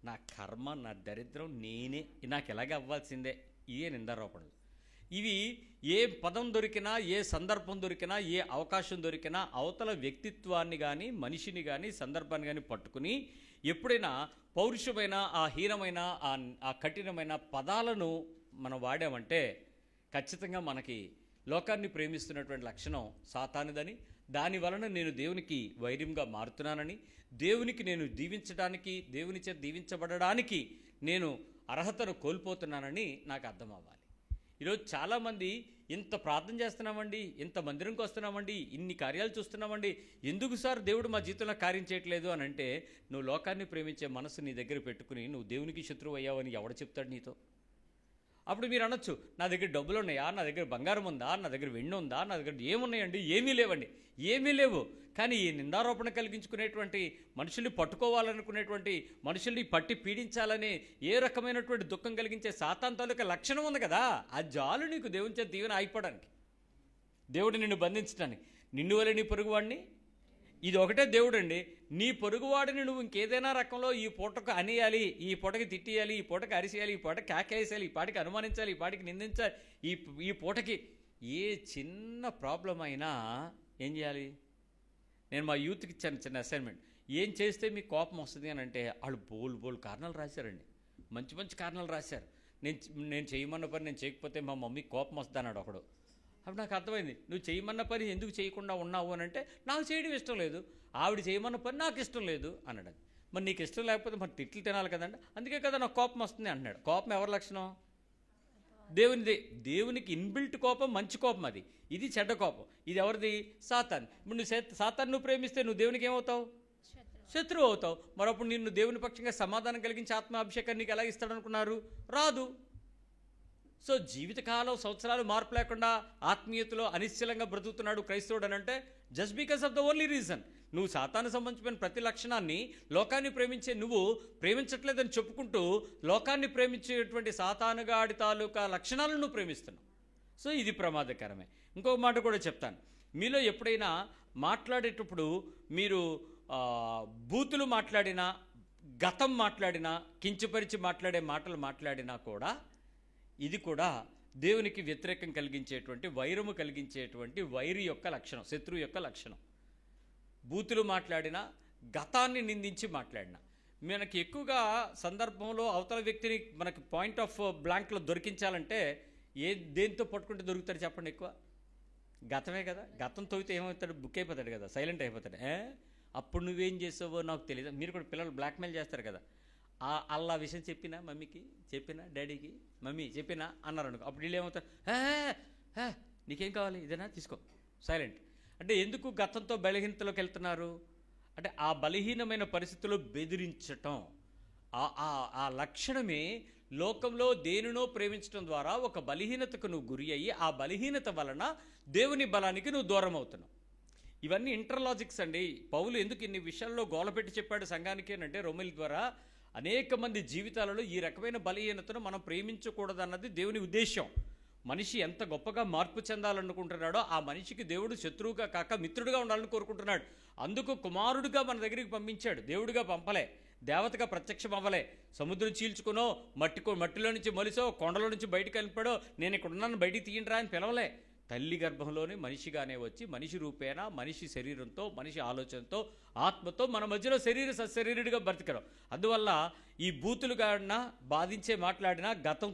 నా కర్మ, నా దరిద్రం, నేనే, నాకు ఎలాగ అవ్వాల్సిందే, ఇవే నిందారోపణలు. ఇవి ఏ పదం దొరికినా, ఏ సందర్భం దొరికినా, ఏ అవకాశం దొరికినా అవతల వ్యక్తిత్వాన్ని కానీ, మనిషిని కానీ, సందర్భాన్ని కానీ పట్టుకుని ఎప్పుడైనా పౌరుషమైన ఆ హీనమైన ఆ కఠినమైన పదాలను మనం వాడామంటే ఖచ్చితంగా మనకి లోకాన్ని ప్రేమిస్తున్నటువంటి లక్షణం సాతానుదని, దాని వలన నేను దేవునికి వైర్యంగా మారుతున్నానని, దేవునికి నేను దీవించడానికి, దేవుని చేత దీవించబడడానికి నేను అర్హతను కోల్పోతున్నానని నాకు అర్థం అవ్వాలి. ఈరోజు చాలామంది ఇంత ప్రార్థన చేస్తున్నామండి, ఇంత మందిరంకి వస్తున్నామండి, ఇన్ని కార్యాలు చూస్తున్నామండి, ఎందుకు సార్ దేవుడు మా జీవితంలో కార్యం చేయట్లేదు అని అంటే, నువ్వు లోకాన్ని ప్రేమించే మనసు నీ దగ్గర పెట్టుకుని నువ్వు దేవునికి శత్రువు అయ్యావని ఎవడు చెప్తాడు నీతో? అప్పుడు మీరు అనొచ్చు, నా దగ్గర డబ్బులు ఉన్నాయా, నా దగ్గర బంగారం ఉందా, నా దగ్గర వెండి ఉందా, నా దగ్గర ఏమున్నాయండి? ఏమీ లేవండి. ఏమీ లేవు. కానీ ఈ నిందారోపణ కలిగించుకునేటువంటి, మనుషుల్ని పట్టుకోవాలనుకునేటువంటి, మనుషుల్ని పట్టి పీడించాలని ఏ రకమైనటువంటి దుఃఖం కలిగించే సాతాను తాలూకా లక్షణం ఉంది కదా, ఆ జాలు నీకు దేవుని చేత దీవెన అయిపోవడానికి, దేవుడు నిన్ను బంధించడానికి. నిన్ను వల్ల నీ పొరుగువాడిని, ఇది ఒకటే దేవుడు అండి. నీ పొరుగువాడిని నువ్వు ఇంకేదైనా రకంలో ఈ పూటకు అనేయాలి, ఈ పూటకి తిట్టియాలి, ఈ పూటకి అరిసేయాలి, ఈ పూటకి కేకేసేయాలి, ఈ పాటికి అనుమానించాలి, ఈ పాటికి నిందించాలి, ఈ పూటకి ఏ చిన్న ప్రాబ్లం అయినా ఏం చేయాలి? నేను మా యూత్కి ఇచ్చాను చిన్న అసైన్మెంట్, ఏం చేస్తే మీకు కోపం వస్తుంది అని అంటే వాళ్ళు బోల్ కారణాలు రాశారండి, మంచి కారణాలు రాశారు. నేను చేయమన్న పని నేను చేయకపోతే మా మమ్మీకి కోపం వస్తుంది అన్నాడు ఒకడు. అప్పుడు నాకు అర్థమైంది, నువ్వు చేయమన్న పని ఎందుకు చేయకుండా ఉన్నావు అని అంటే, నాకు చేయడం ఇష్టం లేదు, ఆవిడ చేయమన్న పని నాకు ఇష్టం లేదు అన్నాడు. మరి నీకు ఇష్టం లేకపోతే మరి తిట్లు తినాలి కదండి, అందుకే కదా నాకు కోపం వస్తుంది అంటున్నాడు. కోపం ఎవరి లక్షణం? దేవునిది. దేవునికి ఇన్బిల్ట్ కోపం మంచి కోపం, అది. ఇది చెడ్డ కోపం. ఇది ఎవరిది? సాతాన్. ఇప్పుడు నువ్వు సాతాన్ నువ్వు ప్రేమిస్తే నువ్వు దేవునికి ఏమవుతావు? శత్రువు అవుతావు. మరప్పుడు నిన్ను దేవుని పక్షంగా సమాధానం కలిగించి ఆత్మాభిషేకాన్ని నీకు ఎలా ఇస్తాడనుకున్నారు? రాదు. సో జీవితకాలం సంవత్సరాలు మార్పు లేకుండా ఆత్మీయతలో అనిశ్చలంగా బ్రతుకుతున్నాడు క్రైస్తవుడు అని అంటే just because of the only reason, నువ్వు సాతాను సంబంధించిన ప్రతి లక్షణాన్ని, లోకాన్ని ప్రేమించే నువ్వు ప్రేమించట్లేదని చెప్పుకుంటూ లోకాన్ని ప్రేమించేటువంటి సాతానుగాడి తాలూకా లక్షణాలను నువ్వు ప్రేమిస్తున్నావు. సో ఇది ప్రమాదకరమే. ఇంకొక మాట కూడా చెప్తాను, మీలో ఎప్పుడైనా మాట్లాడేటప్పుడు మీరు బూతులు మాట్లాడినా, గతం మాట్లాడినా, కించపరిచి మాట్లాడే మాటలు మాట్లాడినా కూడా ఇది కూడా దేవునికి వ్యతిరేకం కలిగించేటువంటి, వైరము కలిగించేటువంటి వైరి యొక్క లక్షణం, శత్రువు యొక్క లక్షణం. బూతులు మాట్లాడినా, గతాన్ని నిందించి మాట్లాడినా, మనకి ఎక్కువగా సందర్భంలో అవతల వ్యక్తిని మనకి పాయింట్ ఆఫ్ బ్లాంక్లో దొరికించాలంటే దేంతో పట్టుకుంటే దొరుకుతాడు చెప్పండి? ఎక్కువ గతమే కదా. గతం తవ్వితే ఏమవుతాడు? బుక్ అయిపోతాడు కదా, సైలెంట్ అయిపోతాడు. అప్పుడు నువ్వేం చేసావో నాకు తెలియదు. మీరు కూడా పిల్లలు బ్లాక్మెయిల్ చేస్తారు కదా, అల్లా విషయం చెప్పినా మమ్మీకి, చెప్పినా డాడీకి, మమ్మీ చెప్పినా అన్నారు అనుకో, అప్పుడు వీళ్ళు ఏమవుతారు? నీకేం కావాలి, ఇదేనా తీసుకో, సైలెంట్. అంటే ఎందుకు గతంతో బలహీనతలోకి వెళ్తున్నారు అంటే ఆ బలహీనమైన పరిస్థితుల్లో బెదిరించటం, ఆ లక్షణమే లోకంలో దేనినో ప్రేమించడం ద్వారా ఒక బలహీనతకు నువ్వు గురి అయ్యి ఆ బలహీనత వలన దేవుని బలానికి నువ్వు దూరం అవుతున్నావు. ఇవన్నీ ఇంటర్లాజిక్స్ అండి. పౌలు ఎందుకు ఇన్ని విషయాల్లో గోలపెట్టి చెప్పాడు సంఘానికి అంటే, రోమిల ద్వారా అనేక మంది జీవితాలలో ఈ రకమైన బలహీనతను మనం ప్రేమించకూడదన్నది దేవుని ఉద్దేశం. మనిషి ఎంత గొప్పగా మార్పు చెందాలనుకుంటున్నాడో ఆ మనిషికి దేవుడు శత్రువుగా కాక మిత్రుడుగా ఉండాలని కోరుకుంటున్నాడు. అందుకు కుమారుడిగా మన దగ్గరికి పంపించాడు. దేవుడిగా పంపలే, దేవతగా ప్రత్యక్షం అవ్వలే. సముద్రం చీల్చుకునో, మట్టిలో నుంచి మొలిసో, కొండలో నుంచి బయటికి వెళ్ళిపోడో, నేను ఇక్కడ ఉన్నాను బయటికి తీయండిరా అని పిలవలే. తల్లి గర్భంలోనే మనిషిగానే వచ్చి మనిషి రూపేణ, మనిషి శరీరంతో, మనిషి ఆలోచనతో, ఆత్మతో మన మధ్యలో సశరీరుడిగా బ్రతికడం. అందువల్ల ఈ బూతులుగా బాధించే మాట్లాడినా, గతం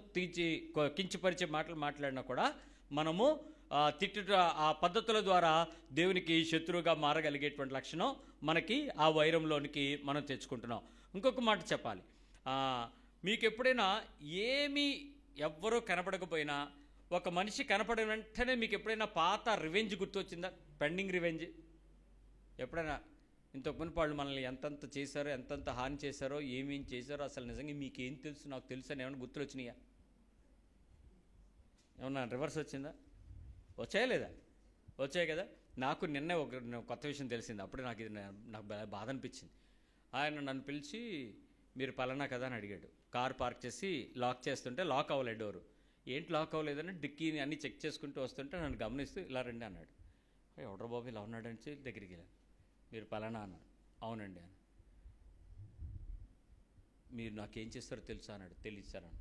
కించపరిచే మాటలు మాట్లాడినా కూడా మనము తిట్టుట ఆ పద్ధతుల ద్వారా దేవునికి శత్రువుగా మారగలిగేటువంటి లక్షణం మనకి ఆ వైరంలోనికి మనం తెచ్చుకుంటున్నాం. ఇంకొక మాట చెప్పాలి, మీకు ఎప్పుడైనా ఎవ్వరూ కనపడకపోయినా ఒక మనిషి కనపడిన వెంటనే మీకు ఎప్పుడైనా పాత రివెంజ్ గుర్తొచ్చిందా? Pending revenge. ఎప్పుడైనా ఇంతకు మునుపు వాళ్ళు మనల్ని ఎంతంత చేశారో, ఎంతంత హాని చేశారో, ఏమేం చేశారో, అసలు నిజంగా మీకేం తెలుసు, నాకు తెలుసు అని ఏమైనా గుర్తులు వచ్చినాయా? ఏమన్నా రివర్స్ వచ్చిందా? వచ్చాయా లేదా? వచ్చాయి కదా. నాకు నిన్నే ఒక కొత్త విషయం తెలిసింది. అప్పుడే నాకు బాధ అనిపించింది. ఆయన నన్ను పిలిచి, మీరు పలానా కదా అని అడిగాడు. కార్ పార్క్ చేసి లాక్ చేస్తుంటే లాక్ అవ్వలేదు డోరు. ఏంటి లాక్ అవ్వలేదని డిక్కీని అన్నీ చెక్ చేసుకుంటూ వస్తుంటే నన్ను గమనిస్తూ ఇలా రండి అన్నాడు. ఎవడ్రా బాబు ఇలా ఉన్నాడని దగ్గరికి వెళ్ళాను. మీరు పలానా అన్నాడు. అవునండి అని. మీరు నాకేం చేస్తారో తెలుసా అన్నాడు. తెలియచారని.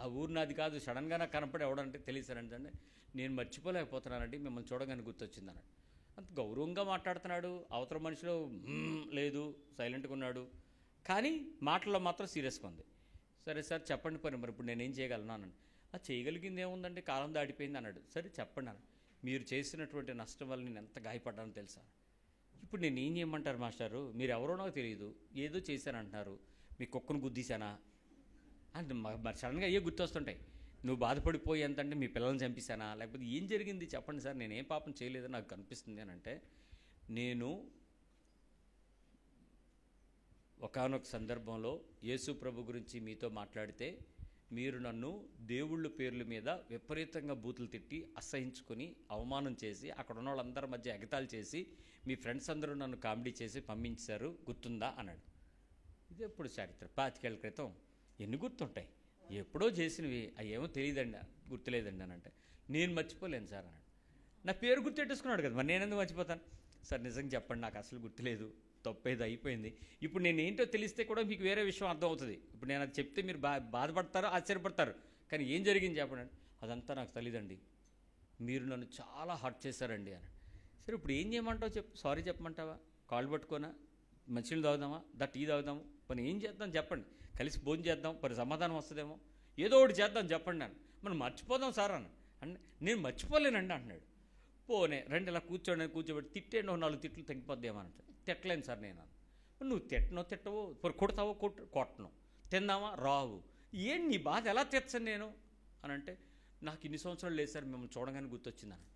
ఆ ఊరు నాది కాదు, సడన్గా నాకు కనపడి ఎవడంటే తెలియచారంటే, నేను మర్చిపోలేకపోతున్నానండి, మిమ్మల్ని చూడగానే గుర్తొచ్చింది అన్నాడు. అంత గౌరవంగా మాట్లాడుతున్నాడు. అవతల మనిషిలో లేదు, సైలెంట్గా ఉన్నాడు, కానీ మాటల్లో మాత్రం సీరియస్గా ఉంది. సరే సార్ చెప్పండి పని, మరి ఇప్పుడు నేనేం చేయగలను అన్నాడు. చేయగలిగింది ఏముందండి, కాలం దాటిపోయింది అన్నాడు. సరే చెప్పండి అన్నాడు. మీరు చేసినటువంటి నష్టం వల్ల నేను ఎంత గాయపడ్డానో తెలుసా? ఇప్పుడు నేను ఏం చేయమంటారు మాస్టారు? మీరు ఎవరో నాకు తెలియదు, ఏదో చేశానంటున్నారు, మీ కుక్కను గుద్దీశానా అంటే మరి సడన్గా అయ్యే గుర్తొస్తుంటాయి. నువ్వు బాధపడిపోయి ఎంతంటే మీ పిల్లల్ని చంపేశానా, లేకపోతే ఏం జరిగింది చెప్పండి సార్, నేనేం పాపం చేయలేదని నాకు కనిపిస్తుంది అని అంటే, నేను ఒకానొక సందర్భంలో యేసు ప్రభు గురించి మీతో మాట్లాడితే మీరు నన్ను దేవుళ్ళ పేర్ల మీద విపరీతంగా బూతులు తిట్టి, అసహించుకొని, అవమానం చేసి, అక్కడ ఉన్న వాళ్ళందరి మధ్య ఎగతాళి చేసి, మీ ఫ్రెండ్స్ అందరూ నన్ను కామెడీ చేసి పంపించారు, గుర్తుందా అన్నాడు. ఇది ఎప్పుడు చరిత్ర 25 ఏళ్ల క్రితం. ఎన్ని గుర్తుంటాయి? ఎప్పుడో చేసినవి, అవి ఏమో తెలియదండి, గుర్తులేదండి అని అంటే, నేను మర్చిపోలేను సార్ అన్నాడు. నా పేరు గుర్తెట్టేసుకున్నాడు కదా, మరి నేనెందుకు మర్చిపోతాను? సార్ నిజంగా చెప్పండి, నాకు అసలు గుర్తులేదు, తప్పేది అయిపోయింది. ఇప్పుడు నేను ఏంటో తెలిస్తే కూడా మీకు వేరే విషయం అర్థమవుతుంది. ఇప్పుడు నేను అది చెప్తే మీరు బాధపడతారు, ఆశ్చర్యపడతారు, కానీ ఏం జరిగింది చెప్పండి. అదంతా నాకు తెలియదండి, మీరు నన్ను చాలా హర్ట్ చేశారండి అని. సరే ఇప్పుడు ఏం చేయమంటావు చెప్పు, సారీ చెప్పమంటావా, కాళ్ళు పట్టుకోనా, మంచినీళ్ళు తాగుదామా, టీ తాగుదాము, పని ఏం చేద్దాం చెప్పండి, కలిసి భోజనం చేద్దాం, మరి సమాధానం వస్తుందేమో, ఏదో ఒకటి చేద్దాం చెప్పండి అని. మనం మర్చిపోదాం సార్ అని అంటే, నేను మర్చిపోలేనండి అంటున్నాడు. పోనే రండి ఇలా కూర్చోబెట్టి తిట్టేండి, 4 తిట్లు తగ్గిపోద్దేమో అంటే, తిట్టలేను సార్ నేను. నువ్వు తిట్టవో, కొడతావో కొట్టను, తిందామా రావు, ఏం నీ బాధ ఎలా తీర్చను నేను అని అంటే, నాకు ఇన్ని సంవత్సరాలు లేదు సార్, మిమ్మల్ని చూడగానే గుర్తొచ్చిందని.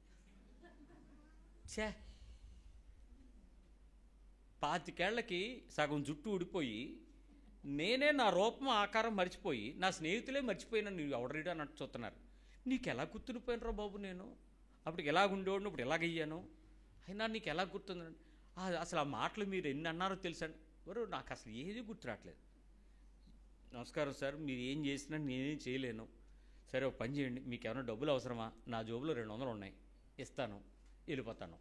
25 ఏళ్లకి సగం జుట్టు ఊడిపోయి, నేనే నా రూపం ఆకారం మర్చిపోయి, నా స్నేహితులే మర్చిపోయినా నువ్వు ఎవడరీడా అన్నట్టు చూస్తున్నారు. నీకు ఎలా గుర్తుండిపోయినరా బాబు, నేను అప్పటికి ఎలాగ ఉండేవాడిని, ఇప్పుడు ఎలాగయ్యాను, అయినా నీకు ఎలా గుర్తుందండి? అసలు ఆ మాటలు మీరు ఎన్ని అన్నారో తెలుసండి. ఎవరు నాకు అసలు ఏది గుర్తు రావట్లేదు. నమస్కారం సార్, మీరు ఏం చేసినా నేనేం చేయలేను. సరే ఒక పని చేయండి, మీకు ఏమైనా డబ్బులు అవసరమా, నా జోబులో 200 ఉన్నాయి, ఇస్తాను, వెళ్ళిపోతాను,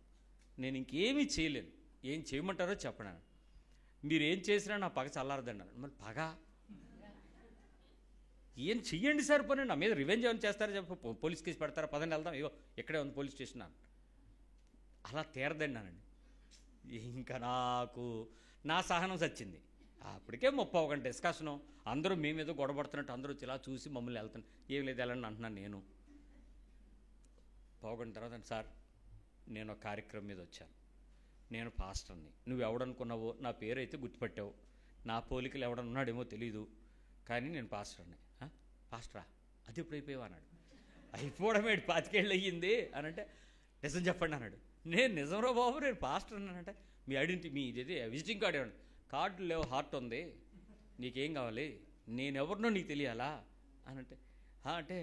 నేను ఇంకేమీ చేయలేను, ఏం చేయమంటారో చెప్పడాను. మీరు ఏం చేసినా నా పగ చల్లారదండి అన్నాడు. మరి పగ ఏం చెయ్యండి సార్, పని నా మీద రివెంజ్ ఏమైనా చేస్తారా చెప్ప, పోలీస్ కేసు పెడతారా, పదండి వెళ్దాం, ఇగో ఇక్కడే ఉంది పోలీస్ స్టేషన్ అని. అలా తీరదండి అనండి. ఇంకా నాకు నా సహనం చచ్చింది. అప్పటికే 30 గంట డిస్కషను, అందరూ మీ మీద గొడవపడుతున్నట్టు అందరూ ఇలా చూసి మమ్మల్ని వెళ్తాను, ఏం లేదు వెళ్ళండి అంటున్నాను. నేను 1/2 గంట తర్వాత, సార్ నేను ఒక కార్యక్రమం మీద వచ్చాను, నేను పాస్టర్ని, నువ్వు ఎవడనుకున్నావో నా పేరు అయితే గుర్తుపెట్టావు, నా పోలికలు ఎవడనున్నాడేమో తెలీదు, కానీ నేను పాస్టర్ని. పాస్టరా, అది ఎప్పుడు అయిపోయావు అన్నాడు. అయిపోవడమే 25 ఏళ్ళు అయ్యింది అని అంటే, నిజం చెప్పండి అన్నాడు. నేను నిజంరా బాబు, నేను పాస్టర్ అన్నానంటే, మీ ఐడెంటిటీ మీ ఇది విజిటింగ్ కార్డు ఇవ్వండి. కార్డు లేవు, హార్ట్ ఉంది, నీకేం కావాలి, నేనెవరినో నీకు తెలియాలా అని అంటే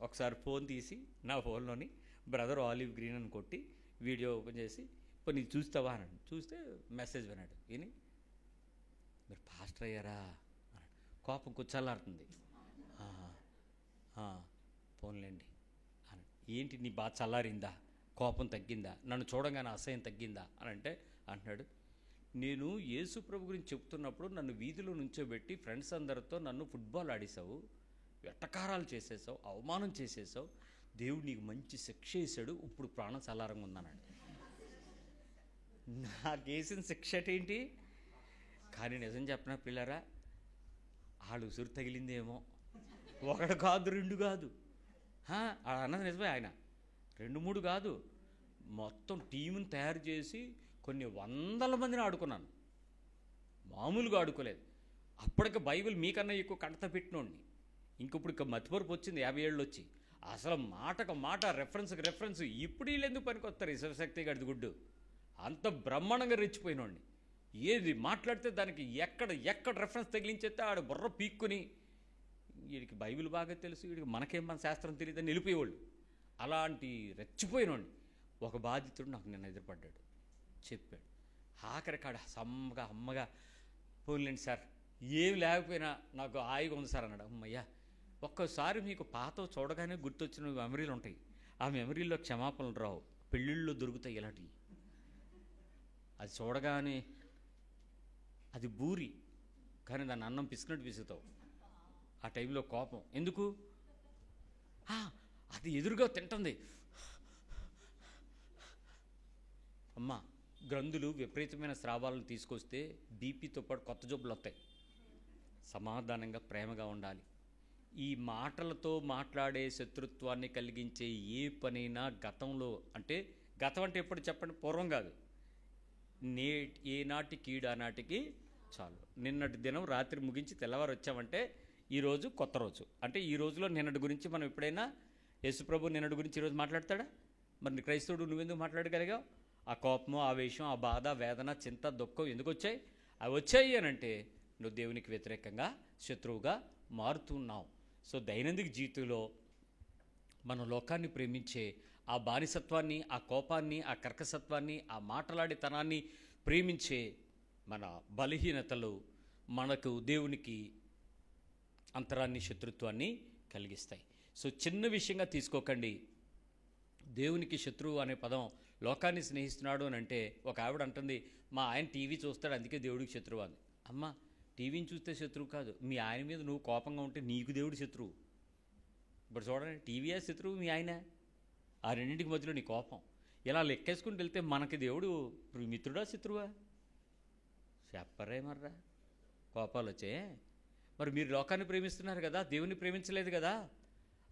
ఒకసారి ఫోన్ తీసి నా ఫోన్లోని బ్రదర్ ఆలివ్ గ్రీన్ అని కొట్టి వీడియో ఓపెన్ చేసి, ఇప్పుడు నీకు చూస్తావా అని చూస్తే మెసేజ్ విన్నాడు. విని మీరు పాస్టర్ అయ్యారా కోపం చల్లారుతుంది. పోన్లేండి అని. ఏంటి నీ బాగా చల్లారిందా, కోపం తగ్గిందా, నన్ను చూడంగానే అసహ్యం తగ్గిందా అని అంటే అంటున్నాడు, నేను యేసు ప్రభు గురించి చెప్తున్నప్పుడు నన్ను వీధిలో నుంచోబెట్టి ఫ్రెండ్స్ అందరితో నన్ను ఫుట్బాల్ ఆడేసావు, వెట్టకారాలు చేసేసావు, అవమానం చేసేసావు, దేవుడు నీకు మంచి శిక్ష వేసాడు, ఇప్పుడు ప్రాణం చల్లారంగా ఉందన్నాడు. నాకేసిన శిక్ష ఏంటి? కానీ నిజం చెప్పిన పిల్లరా, ఆడు ఉసురు తగిలిందేమో, ఒకడు కాదు రెండు కాదు, అన్నది నిజమే. ఆయన 2-3 కాదు, మొత్తం టీముని తయారు చేసి కొన్ని వందల మందిని ఆడుకున్నాను, మామూలుగా ఆడుకోలేదు. అప్పటికి బైబిల్ మీకన్నా ఎక్కువ కడత పెట్టినోడిని. ఇంకప్పుడు మతిపరుపు వచ్చింది 50 ఏళ్ళు వచ్చి. అసలు మాటకు మాట, రెఫరెన్స్కి రెఫరెన్స్. ఇప్పుడు వీళ్ళు ఎందుకు పనికొస్తారు? శివశక్తి గడిది గుడ్డు అంత బ్రహ్మాండంగా రెచ్చిపోయినోడిని. ఏది మాట్లాడితే దానికి ఎక్కడ రెఫరెన్స్ తగిలించేస్తే ఆడు బుర్ర పీక్కుని, వీడికి బైబిల్ బాగా తెలుసు, వీడికి మనకేం మన శాస్త్రం తెలియదని నిలిపోయేవాళ్ళు. అలాంటి రెచ్చిపోయినోడిని. ఒక బాధితుడు నాకు నిన్న ఎదురుపడ్డాడు, చెప్పాడు. ఆఖరికాడ సమ్మగా అమ్మగా, పోన్లేండి సార్, ఏం లేకపోయినా నాకు హాయిగా ఉంది సార్ అన్నాడు. అమ్మయ్యా, ఒక్కసారి మీకు పాత చూడగానే గుర్తొచ్చిన మెమరీలు ఉంటాయి. ఆ మెమరీలో క్షమాపణలు రావు, పెళ్ళిళ్ళు దొరుకుతాయి ఇలాంటివి. అది చూడగానే అది బూరి, కానీ దాన్ని అన్నం పిసికినట్టు పిసుకుతావు. ఆ టైంలో కోపం ఎందుకు? అది ఎదురుగా తింటుంది. అమ్మ, గ్రంథులు విపరీతమైన స్రావాలను తీసుకొస్తే బీపీతో పాటు కొత్త జబ్బులు వస్తాయి. సమాధానంగా ప్రేమగా ఉండాలి. ఈ మాటలతో మాట్లాడే శత్రుత్వాన్ని కలిగించే ఏ పనైనా గతంలో, అంటే గతం అంటే ఎప్పుడు చెప్పండి, పూర్వం కాదు, ఏనాటి కీడానాటికి చాలు. నిన్నటి దినం రాత్రి ముగించి తెల్లవారు వచ్చామంటే ఈరోజు కొత్త రోజు. అంటే ఈ రోజులో నిన్నటి గురించి మనం ఎప్పుడైనా, యేసుప్రభు నిన్నటి గురించి ఈరోజు మాట్లాడతాడా? మరి క్రైస్తవుడు నువ్వెందుకు మాట్లాడగలిగావు? ఆ కోపము, ఆవేశం, ఆ బాధ, వేదన, చింత, దుఃఖం ఎందుకు వచ్చాయి? అవి వచ్చాయి అని అంటే నువ్వు దేవునికి వ్యతిరేకంగా శత్రువుగా మారుతున్నావు. సో దైనందిక జీవితంలో మన లోకాన్ని ప్రేమించే ఆ బానిసత్వాన్ని, ఆ కోపాన్ని, ఆ కర్కసత్వాన్ని, ఆ మాటలాడితనాన్ని ప్రేమించే మన బలహీనతలు మనకు దేవునికి అంతరాన్ని, శత్రుత్వాన్ని కలిగిస్తాయి. సో చిన్న విషయంగా తీసుకోకండి. దేవునికి శత్రువు అనే పదం, లోకాన్ని స్నేహిస్తున్నాడు అని అంటే, ఒక ఆవిడ అంటుంది, మా ఆయన టీవీ చూస్తాడు అందుకే దేవుడికి శత్రువు అని. అమ్మ, టీవీని చూస్తే శత్రువు కాదు, మీ ఆయన మీద నువ్వు కోపంగా ఉంటే నీకు దేవుడు శత్రువు. ఇప్పుడు చూడండి, టీవీయా శత్రువు, మీ ఆయన, ఆ రెండింటికి మధ్యలో నీ కోపం. ఇలా లెక్కేసుకుని వెళ్తే మనకి దేవుడు మిత్రుడా శత్రువా? చెప్పరే మర్రా, కోపాలు వచ్చే. మరి మీరు లోకాన్ని ప్రేమిస్తున్నారు కదా, దేవుని ప్రేమించలేదు కదా.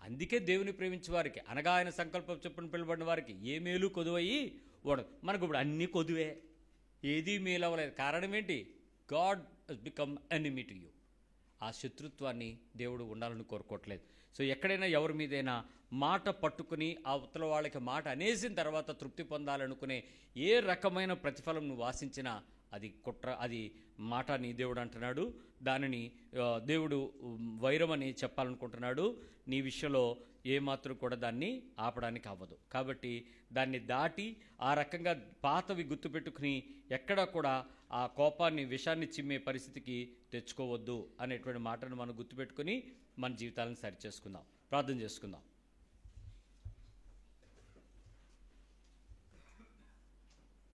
అందుకే దేవుని ప్రేమించే వారికి, అనగా ఆయన సంకల్పం చొప్పున పిలువబడిన వారికి ఏ మేలు కొదువయ్యి వాడు. మనకు ఇప్పుడు అన్నీ కొదువే, ఏదీ మేలు అవ్వలేదు. కారణం ఏంటి? God has become enemy to you. ఆ శత్రుత్వాన్ని దేవుడు ఉండాలని కోరుకోవట్లేదు. సో ఎక్కడైనా ఎవరి మీదైనా మాట పట్టుకుని ఆ ఉత్తర వాళ్ళకి మాట అనేసిన తర్వాత తృప్తి పొందాలనుకునే ఏ రకమైన ప్రతిఫలం నువ్వు ఆశించినా అది కుట్ర, అది మాట అని దేవుడు అంటున్నాడు. దానిని దేవుడు వైరమని చెప్పాలనుకుంటున్నాడు. నీ విషయంలో ఏమాత్రం కూడా దాన్ని ఆపడానికి అవ్వదు. కాబట్టి దాన్ని దాటి ఆ రకంగా పాతవి గుర్తుపెట్టుకుని ఎక్కడా కూడా ఆ కోపాన్ని, విషాన్ని చిమ్మే పరిస్థితికి తెచ్చుకోవద్దు అనేటువంటి మాటను మనం గుర్తుపెట్టుకుని మన జీవితాలను సరిచేసుకుందాం. ప్రార్థన చేసుకుందాం.